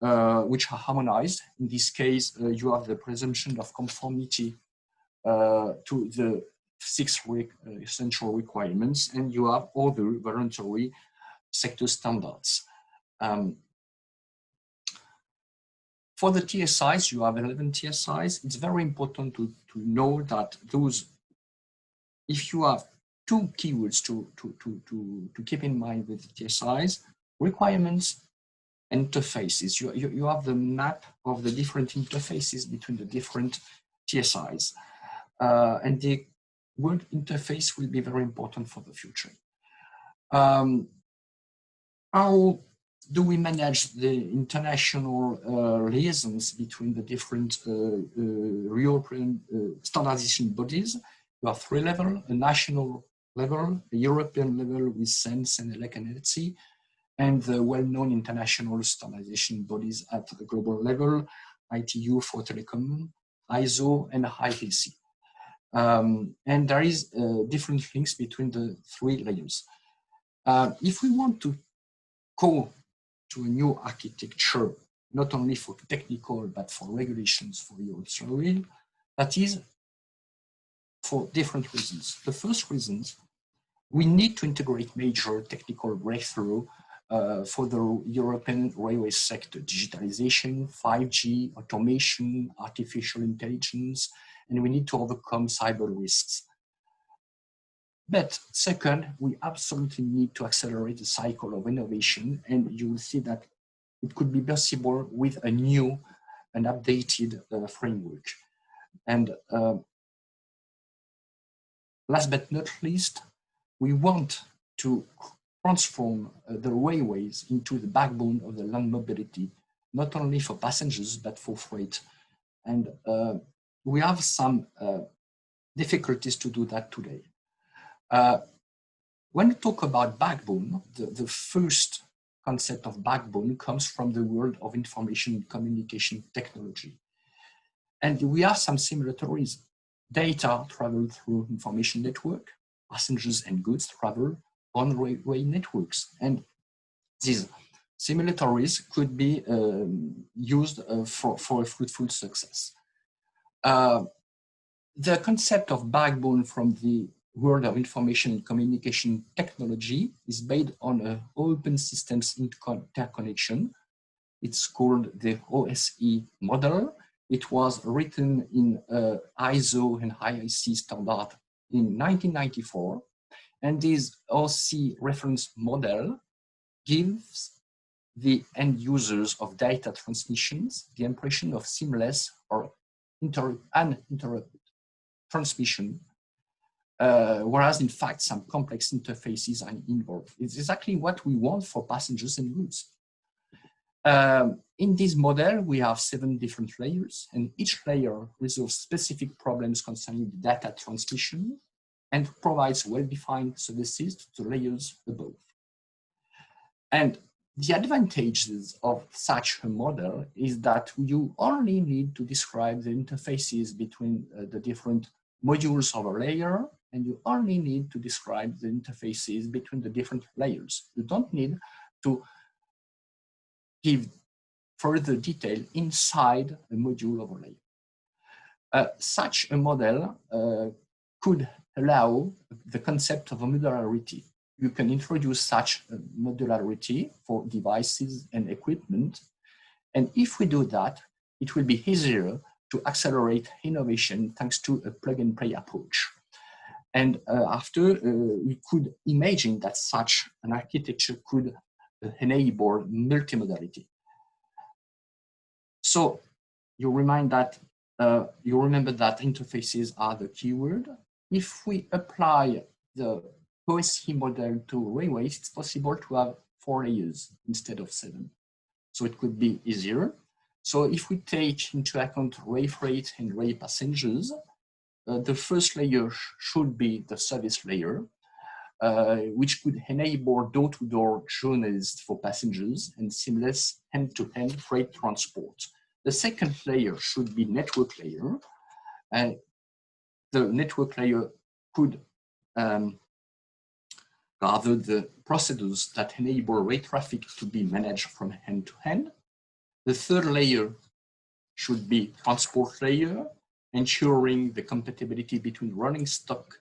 which are harmonized. In this case, you have the presumption of conformity to the 6 essential requirements, and you have other voluntary sector standards. For the TSIs, you have 11 TSIs. It's very important to know that those, if you have 2 keywords to keep in mind with the TSIs, requirements, interfaces. You have the map of the different interfaces between the different TSIs. And the word interface will be very important for the future. How do we manage the international liaisons between the different European standardization bodies? You have 3 levels: a national level, a European level with SENS and ELEC and ETSI, and the well-known international standardization bodies at the global level, ITU for telecom, ISO, and IEC. And there is different links between the 3 layers. If we want to go to a new architecture not only for technical, but for regulations for Europe's rail. That is for different reasons. The first reason, we need to integrate major technical breakthrough for the European railway sector: digitalization, 5G, automation, artificial intelligence, and we need to overcome cyber risks. But second, we absolutely need to accelerate the cycle of innovation, and you will see that it could be possible with a new and updated framework. And last but not least, we want to transform the railways into the backbone of the land mobility, not only for passengers, but for freight. And we have some difficulties to do that today. When we talk about backbone, the first concept of backbone comes from the world of information and communication technology. And we have some similarities. Data travel through information network, passengers and goods travel on railway networks. And these similarities could be used for a fruitful success. The concept of backbone from the world of information and communication technology is based on an open systems interconnection. It's called the OSI model. It was written in ISO and UIC standard in 1994. And this OSI reference model gives the end users of data transmissions the impression of seamless or uninterrupted transmission, whereas in fact some complex interfaces are involved. It's exactly what we want for passengers and goods. In this model, we have 7 different layers, and each layer resolves specific problems concerning the data transmission and provides well-defined services to the layers above. And the advantages of such a model is that you only need to describe the interfaces between the different modules of a layer, and you only need to describe the interfaces between the different layers. You don't need to give further detail inside a module of a layer. Such a model could allow the concept of a modularity. You can introduce such a modularity for devices and equipment. And if we do that, it will be easier to accelerate innovation thanks to a plug-and-play approach. And after, we could imagine that such an architecture could enable multimodality. So you remember that interfaces are the keyword. If we apply the OSI model to railways, it's possible to have 4 layers instead of 7. So it could be easier. So if we take into account rail freight and rail passengers, the first layer should be the service layer, which could enable door-to-door journeys for passengers and seamless end-to-end freight transport. The second layer should be network layer. And the network layer could gather the procedures that enable rail traffic to be managed from end to end. The third layer should be transport layer, ensuring the compatibility between running stock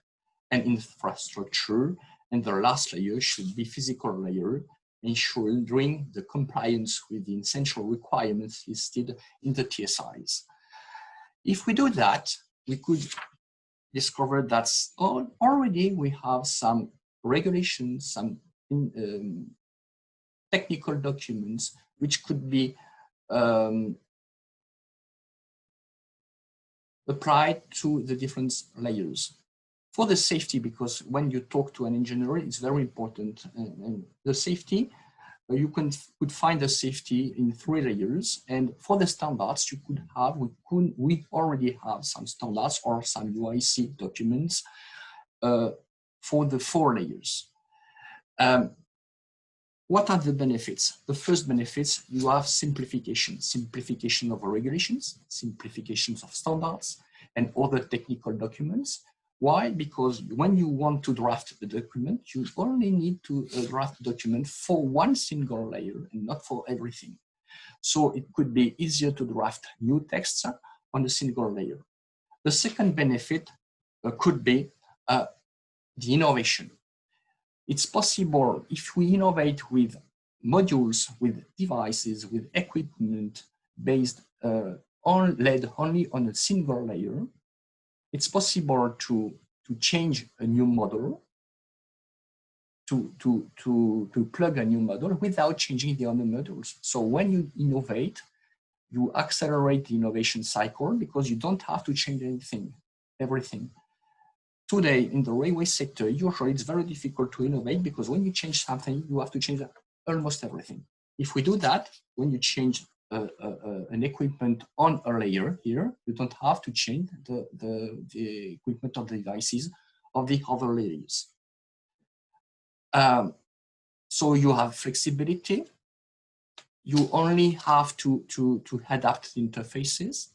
and infrastructure. And the last layer should be physical layer, ensuring the compliance with the essential requirements listed in the TSIs. If we do that, we could discover that already we have some regulations, some technical documents, which could be applied to the different layers. For the safety, because when you talk to an engineer, it's very important. And the safety, you could find the safety in 3 layers. And for the standards, you could have, we already have some standards or some UIC documents for the 4 layers. What are the benefits? The first benefits, you have simplification of regulations, simplifications of standards, and other technical documents. Why? Because when you want to draft a document, you only need to draft a document for one single layer and not for everything. So it could be easier to draft new texts on a single layer. The second benefit could be the innovation. It's possible if we innovate with modules, with devices, with equipment based laid only on a single layer, it's possible to change a new model, to plug a new model without changing the other modules. So when you innovate, you accelerate the innovation cycle because you don't have to change everything. Today in the railway sector, usually it's very difficult to innovate because when you change something, you have to change almost everything. If we do that, when you change an equipment on a layer here, you don't have to change the equipment of the devices of the other layers. So you have flexibility. You only have to adapt the interfaces,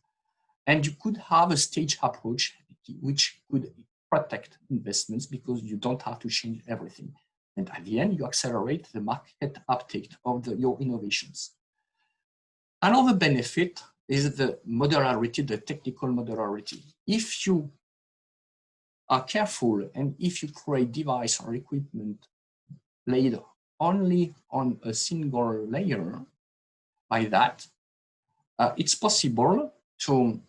and you could have a stage approach which could protect investments because you don't have to change everything. And at the end, you accelerate the market uptake of your innovations. Another benefit is the modularity, the technical modularity. If you are careful and if you create device or equipment laid only on a single layer, by that, it's possible to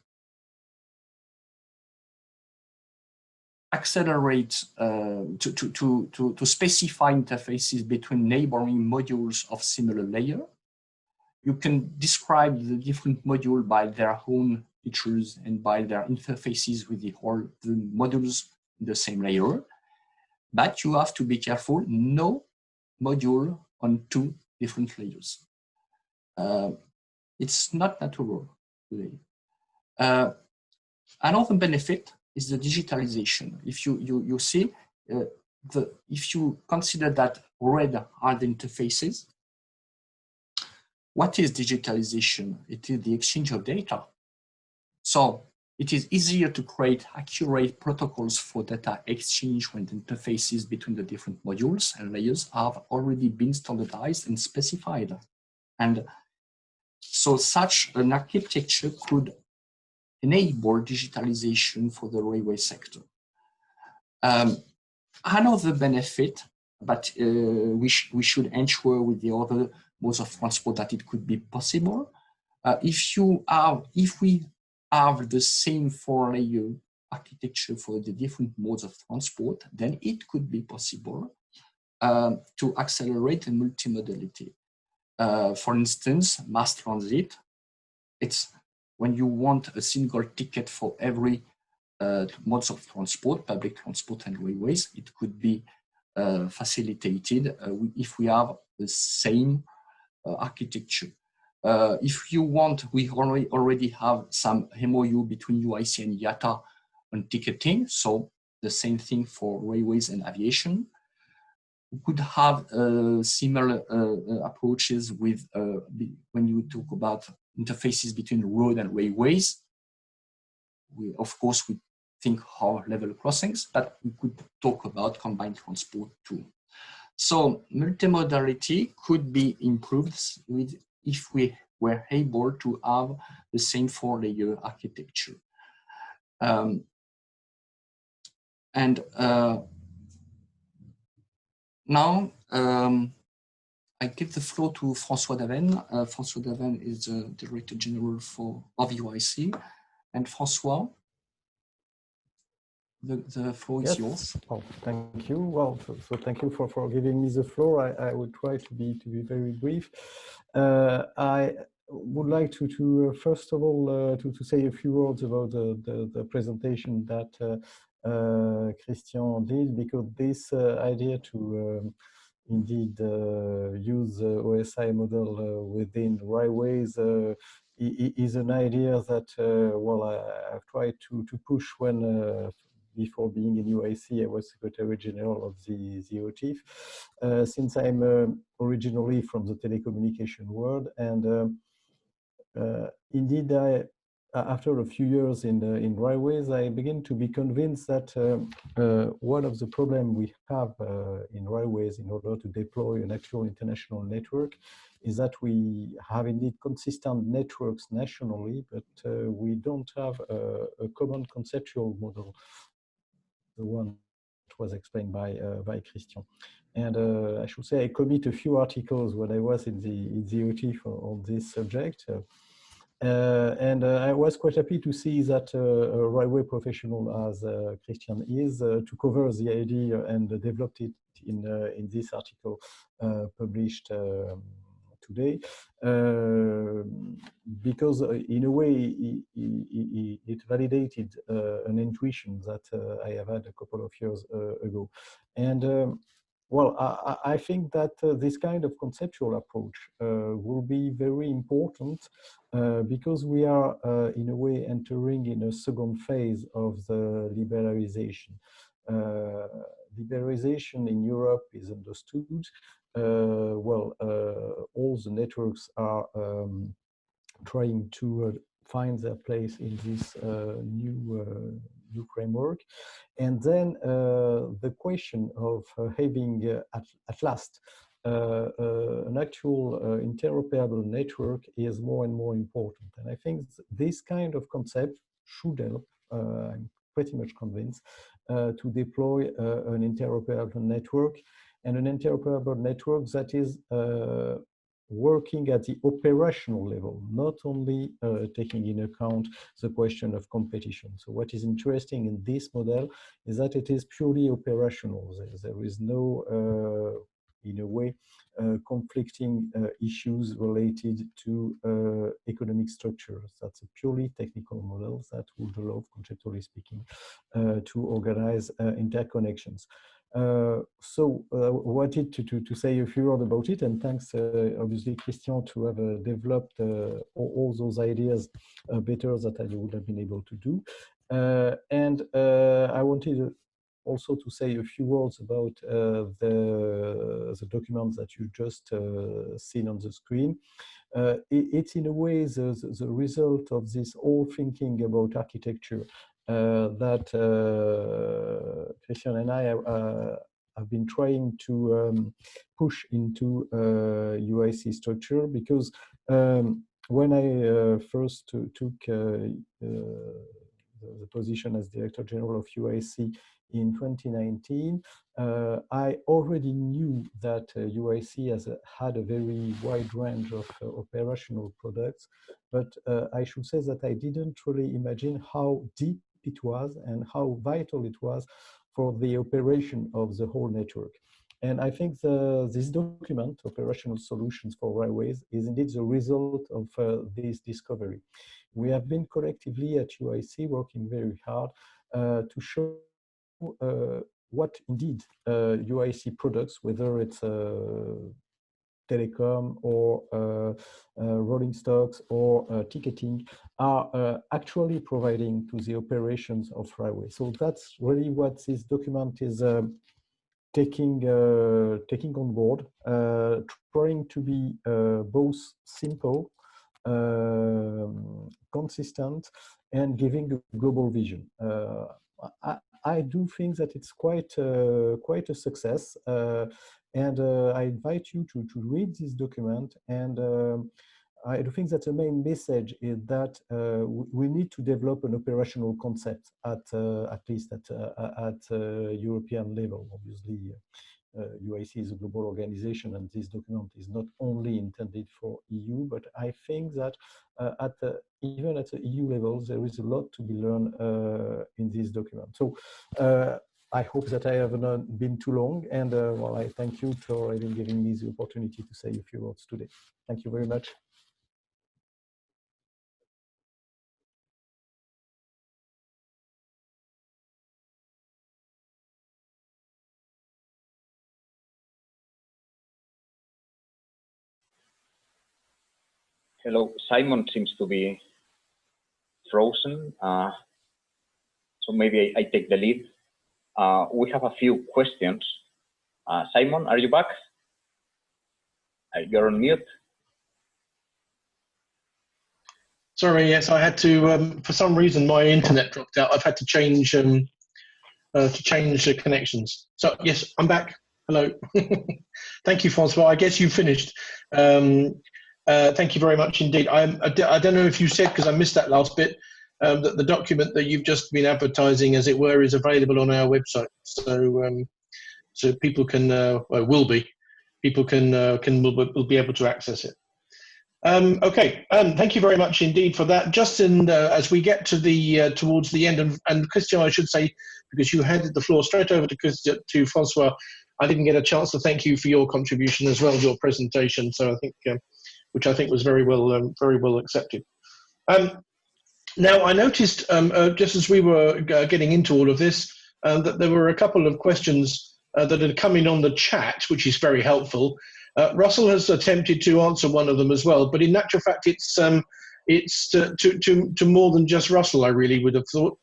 accelerate, to specify interfaces between neighboring modules of similar layer. You can describe the different module by their own features and by their interfaces with the modules in the same layer. But you have to be careful, no module on two different layers. It's not natural today. Another benefit is the digitalization. If you see, if you consider that red are the interfaces, what is digitalization? It is the exchange of data. So it is easier to create accurate protocols for data exchange when the interfaces between the different modules and layers have already been standardized and specified. And so such an architecture could enable digitalization for the railway sector. Another benefit, but we should ensure with the other modes of transport that it could be possible. If we have the same four-layer architecture for the different modes of transport, then it could be possible to accelerate the multimodality. For instance, mass transit, it's when you want a single ticket for every modes of transport, public transport and railways, it could be facilitated if we have the same architecture. If you want, we already have some MOU between UIC and IATA on ticketing, so the same thing for railways and aviation. We could have similar approaches with when you talk about interfaces between road and railways. Of course, we think of level crossings, but we could talk about combined transport too. So multimodality could be improved if we were able to have the same four-layer architecture. Now, I give the floor to François Daven. François Daven is the Director General of UIC. And François, the floor is yours. Oh, thank you. Well, so thank you for giving me the floor. I will try to be very brief. I would like to first of all to say a few words about the presentation that Christian did, because this idea to indeed use OSI model within railways is an idea that well, I've tried to push when before being in UIC, I was Secretary General of the OTIF. Since I'm originally from the telecommunication world, and indeed after a few years in railways, I begin to be convinced that one of the problems we have in railways in order to deploy an actual international network is that we have indeed consistent networks nationally, but we don't have a common conceptual model, the one that was explained by Christian. And I should say I commit a few articles when I was in the OT on this subject. And I was quite happy to see that a railway professional, as Christian is, to cover the idea and developed it in this article published today, because in a way it validated an intuition that I have had a couple of years ago. And well, I think that this kind of conceptual approach will be very important because we are, in a way, entering in a second phase of the liberalization. Liberalization in Europe is understood. Well, all the networks are trying to find their place in this new framework. And then the question of having at last an actual interoperable network is more and more important. And I think this kind of concept should help, I'm pretty much convinced, to deploy an interoperable network, and an interoperable network that is working at the operational level, not only taking in account the question of competition. So what is interesting in this model is that it is purely operational. There is no, in a way, conflicting issues related to economic structures. That's a purely technical model that would allow, conceptually speaking, to organize interconnections. So wanted to say a few words about it, and thanks obviously Christian to have developed all those ideas better that I would have been able to do. And I wanted also to say a few words about the document that you just seen on the screen. It's in a way the result of this whole thinking about architecture that Christian and I have been trying to push into UIC structure, because when I first took the position as Director General of UIC in 2019, I already knew that UIC had a very wide range of operational products, but I should say that I didn't really imagine how deep it was and how vital it was for the operation of the whole network. And I think this document, Operational Solutions for Railways, is indeed the result of this discovery. We have been collectively at UIC working very hard to show what indeed UIC products, whether it's telecom or rolling stocks or ticketing, are actually providing to the operations of railway. So that's really what this document is taking on board, trying to be both simple, consistent, and giving a global vision. I do think that it's quite a success, and I invite you to read this document. And I do think that the main message is that we need to develop an operational concept at least at European level. Obviously, UIC is a global organization, and this document is not only intended for EU, but I think that even at the EU level, there is a lot to be learned in this document. So I hope that I have not been too long, and well, I thank you for even giving me the opportunity to say a few words today. Thank you very much. Hello, Simon seems to be frozen, so maybe I take the lead. We have a few questions. Simon, are you back? You're on mute. Sorry, yes, I had to. For some reason, my internet dropped out. I've had to change the connections. So yes, I'm back. Hello. Thank you, Francois. I guess you finished. Thank you very much indeed. I don't know if you said, because I missed that last bit, that the document that you've just been advertising, as it were, is available on our website. So people can, will be. People will be able to access it. Okay, thank you very much indeed for that. Just as we get to towards the end, and Christian, I should say, because you handed the floor straight over to Francois, I didn't get a chance to thank you for your contribution as well, your presentation. So I think, which I think was very well accepted. Now I noticed just as we were getting into all of this, that there were a couple of questions that had come in on the chat, which is very helpful. Russell has attempted to answer one of them as well, but in actual fact, it's to more than just Russell, I really would have thought,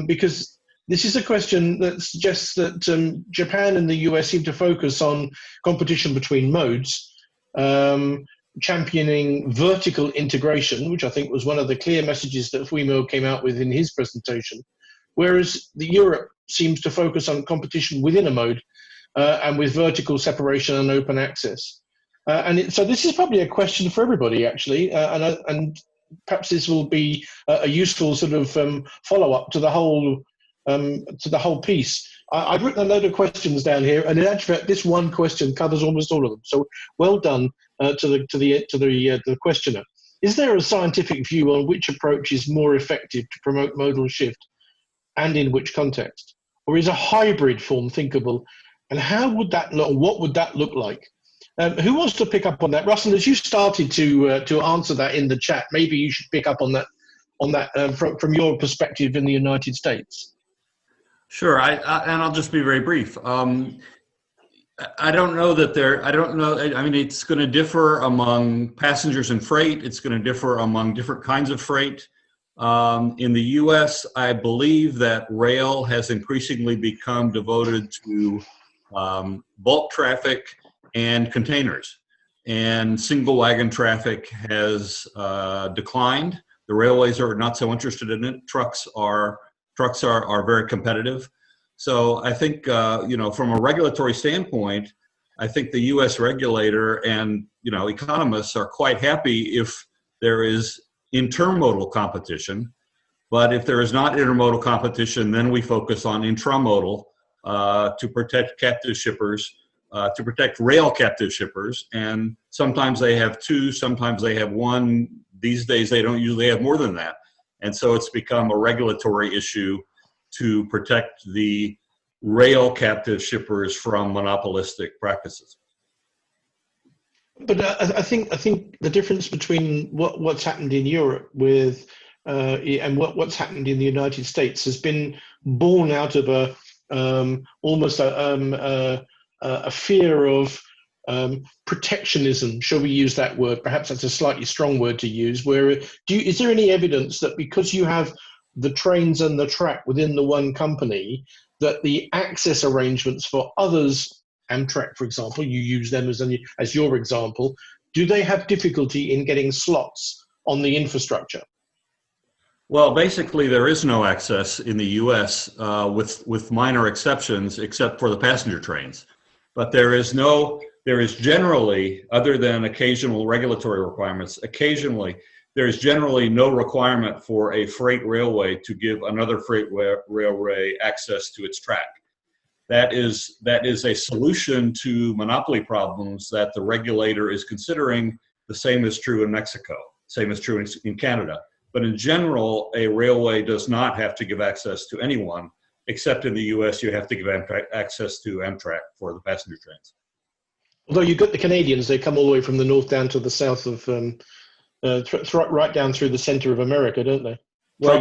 because this is a question that suggests that Japan and the US seem to focus on competition between modes, championing vertical integration, which I think was one of the clear messages that Fuimo came out with in his presentation, whereas Europe seems to focus on competition within a mode, and with vertical separation and open access. So this is probably a question for everybody, actually, and perhaps this will be a useful sort of follow-up to the whole piece. I've written a load of questions down here, and in actual fact, this one question covers almost all of them. So well done to the questioner. Is there a scientific view on which approach is more effective to promote modal shift, and in which context? Or is a hybrid form thinkable? And how would that look? What would that look like? Who wants to pick up on that? Russell, as you started to answer that in the chat, maybe you should pick up on that from your perspective in the United States. Sure, and I'll just be very brief. I don't know that I mean, it's going to differ among passengers and freight. It's going to differ among different kinds of freight. In the US, I believe that rail has increasingly become devoted to bulk traffic and containers, and single wagon traffic has declined. The railways are not so interested in it. Trucks are very competitive. So I think, from a regulatory standpoint, I think the US regulator and, economists are quite happy if there is intermodal competition. But if there is not intermodal competition, then we focus on intramodal to protect captive shippers, to protect rail captive shippers. And sometimes they have two, sometimes they have one. These days, they don't usually have more than that. And so it's become a regulatory issue to protect the rail captive shippers from monopolistic practices. But I think the difference between what's happened in Europe with and what's happened in the United States has been born out of almost a fear of protectionism. Shall we use that word? Perhaps that's a slightly strong word to use. Is there any evidence that because you have the trains and the track within the one company, that the access arrangements for others, Amtrak, for example, you use them as your example, do they have difficulty in getting slots on the infrastructure? Well, basically, there is no access in the U.S. With minor exceptions, except for the passenger trains. But there is generally, other than occasional regulatory requirements, there is generally no requirement for a freight railway to give another freight railway access to its track. That is a solution to monopoly problems that the regulator is considering. The same is true in Mexico, same is true in Canada. But in general, a railway does not have to give access to anyone, except in the US, you have to give access to Amtrak for the passenger trains. Although you've got the Canadians, they come all the way from the north down to the south of, right down through the center of America, don't they? Well,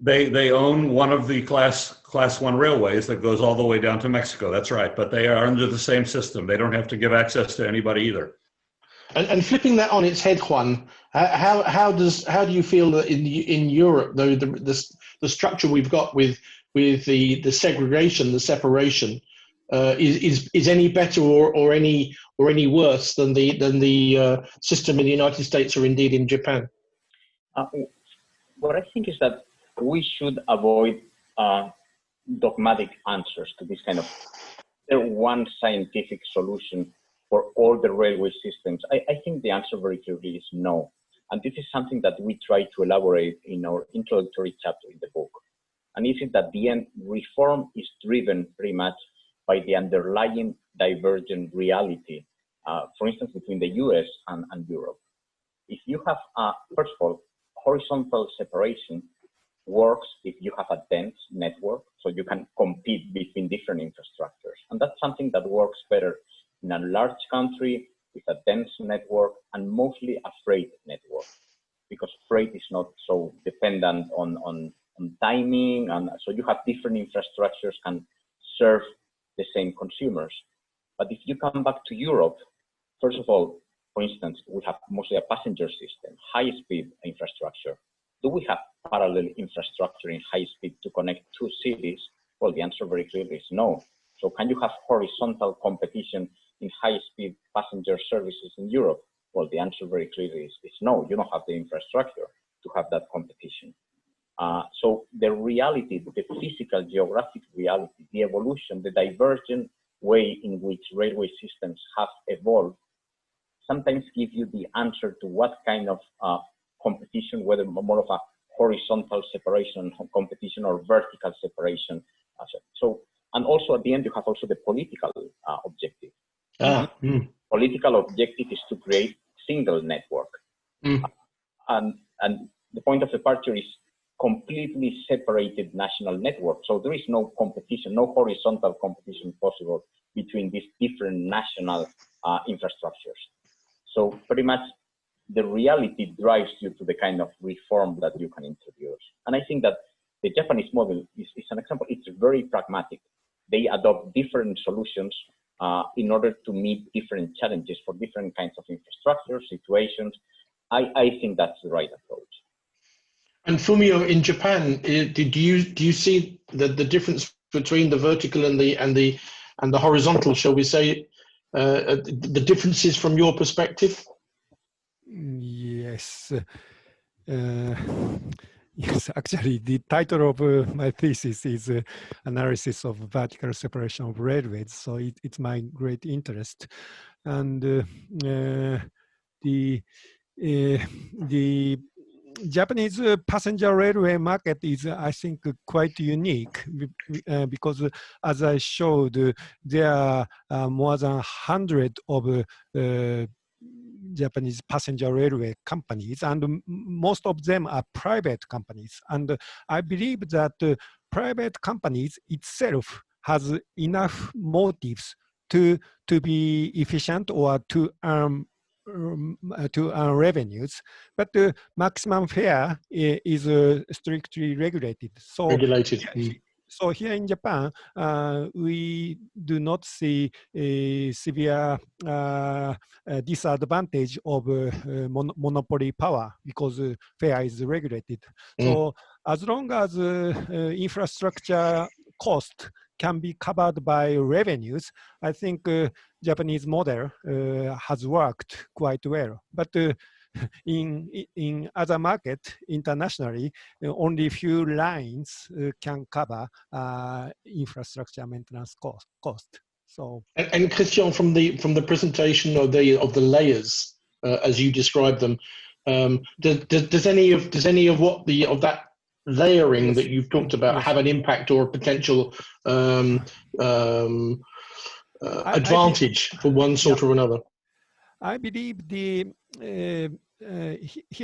they own one of the class 1 railways that goes all the way down to Mexico. That's right, but they are under the same system. They don't have to give access to anybody either. And flipping that on its head, Juan, how do you feel that in Europe, though, the structure we've got with the segregation, the separation, is any better or any worse than the system in the United States or indeed in Japan? What I think is that we should avoid dogmatic answers to this kind of one scientific solution for all the railway systems. I think the answer very clearly is no. And this is something that we try to elaborate in our introductory chapter in the book. And it is that at the end, reform is driven pretty much by the underlying divergent reality, for instance, between the US and Europe. If you have, first of all, horizontal separation works if you have a dense network, so you can compete between different infrastructures. And that's something that works better in a large country with a dense network and mostly a freight network, because freight is not so dependent on timing, and so you have different infrastructures can serve the same consumers. But if you come back to Europe, first of all, for instance, we have mostly a passenger system, high-speed infrastructure. Do we have parallel infrastructure in high speed to connect two cities? Well, the answer very clearly is no. So can you have horizontal competition in high-speed passenger services in Europe? Well, the answer very clearly is no. You don't have the infrastructure to have that competition. So the reality, the physical geographic reality, the evolution, the divergent way in which railway systems have evolved sometimes give you the answer to what kind of competition, whether more of a horizontal separation competition or vertical separation. So, and also at the end, you have also the political objective. Political objective is to create single network. And the point of departure is completely separated national network. So there is no competition, no horizontal competition possible between these different national infrastructures. So pretty much the reality drives you to the kind of reform that you can introduce. And I think that the Japanese model is an example. It's very pragmatic. They adopt different solutions in order to meet different challenges for different kinds of infrastructure situations. I think that's the right approach. And Fumio, in Japan, do you see the difference between the vertical and the horizontal, shall we say, the differences from your perspective? Yes. Yes, actually, the title of my thesis is Analysis of Vertical Separation of Railways, so it's my great interest. And the Japanese passenger railway market is, I think, quite unique because, as I showed, there are more than 100 of Japanese passenger railway companies, and most of them are private companies. And I believe that private companies itself has enough motives to be efficient or to earn revenues, but the maximum fare is strictly regulated. So regulated. So here in Japan, we do not see a severe disadvantage of monopoly power because fare is regulated. So as long as infrastructure cost can be covered by revenues, I think Japanese model has worked quite well. But in other markets internationally, only few lines can cover infrastructure maintenance cost. So and Christian, from the presentation of the layers as you described them, does any of that layering yes. that you've talked about have an impact or a potential advantage for one sort or another? I believe here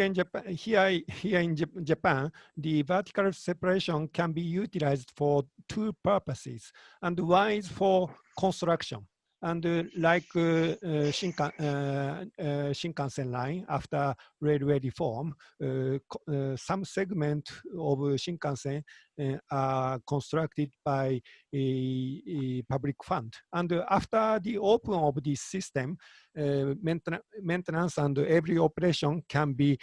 in Japan, the vertical separation can be utilized for two purposes, and one is for construction. And like Shinkansen line after railway reform, some segment of Shinkansen are constructed by a public fund. And after the open of this system, maintenance and every operation can be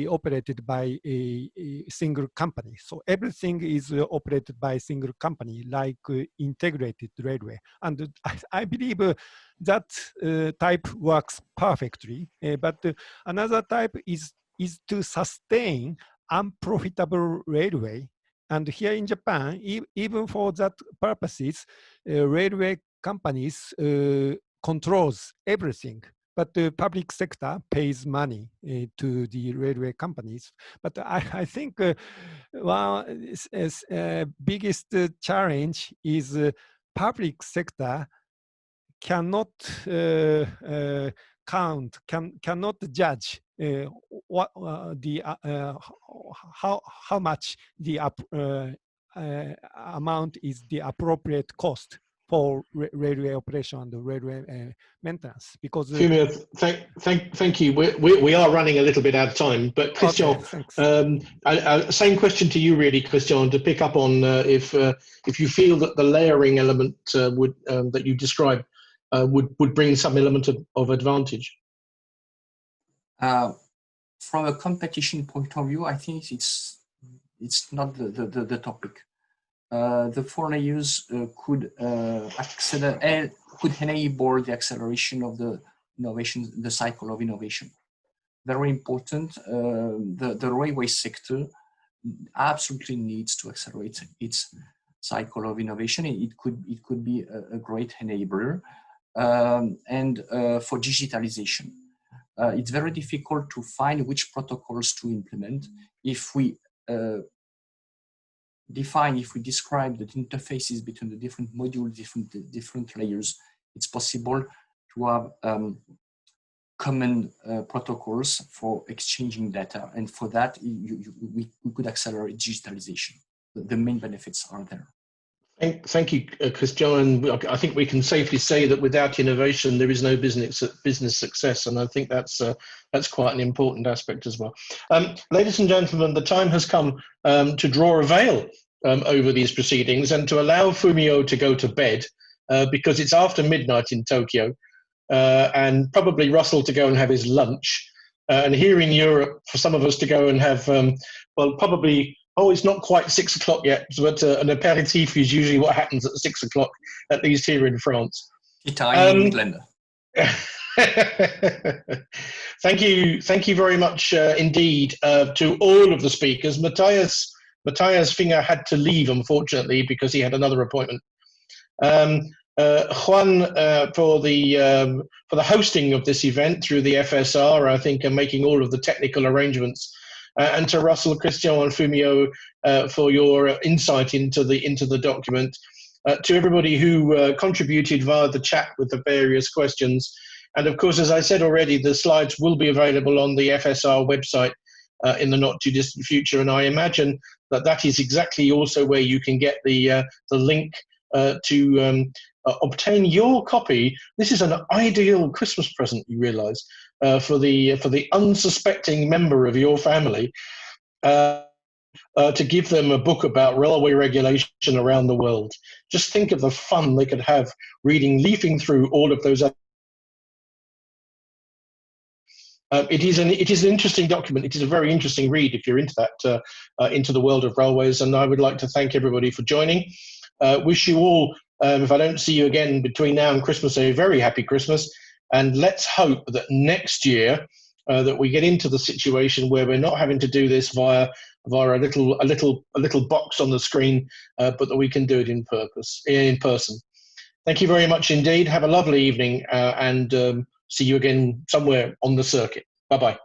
operated by a single company. So everything is operated by a single company, like integrated railway. And I believe that type works perfectly. But another type is is to sustain unprofitable railway. And here in Japan, even for that purposes, railway companies controls everything. But the public sector pays money to the railway companies. But I think biggest challenge is public sector cannot cannot judge what how much the amount is the appropriate cost for railway operation and the railway maintenance, because Fumio, thank you. We are running a little bit out of time, but Christian, okay, same question to you, really, Christian, to pick up on if you feel that the layering element would that you described would bring some element of advantage. From a competition point of view, I think it's not the topic. The four layers could enable the acceleration of the innovation, the cycle of innovation. Very important. The railway sector absolutely needs to accelerate its cycle of innovation. It could be a great enabler. And for digitalization, it's very difficult to find which protocols to implement. If we describe the interfaces between the different modules, different layers, it's possible to have common protocols for exchanging data. And for that, we could accelerate digitalization. The main benefits are there. Thank you, Christian. I think we can safely say that without innovation, there is no business success, and I think that's quite an important aspect as well. Ladies and gentlemen, the time has come to draw a veil over these proceedings and to allow Fumio to go to bed because it's after midnight in Tokyo, and probably Russell to go and have his lunch, and here in Europe for some of us to go and have well, probably. Oh, it's not quite 6 o'clock yet, but an aperitif is usually what happens at 6 o'clock, at least here in France. Time in England. Thank you very much indeed to all of the speakers. Matthias Finger had to leave, unfortunately, because he had another appointment. Juan for the hosting of this event through the FSR, I think, and making all of the technical arrangements. And to Russell, Christian, and Fumio for your insight into the document. To everybody who contributed via the chat with the various questions. And of course, as I said already, the slides will be available on the FSR website in the not too distant future. And I imagine that is exactly also where you can get the link to obtain your copy. This is an ideal Christmas present, you realize, for the unsuspecting member of your family, to give them a book about railway regulation around the world. Just think of the fun they could have leafing through all of those. It is an interesting document. It is a very interesting read if you're into that, into the world of railways. And I would like to thank everybody for joining. Wish you all, if I don't see you again between now and Christmas, a very happy Christmas. And let's hope that next year that we get into the situation where we're not having to do this via a little box on the screen, but that we can do it in person. Thank you very much indeed. Have a lovely evening, and see you again somewhere on the circuit. Bye-bye.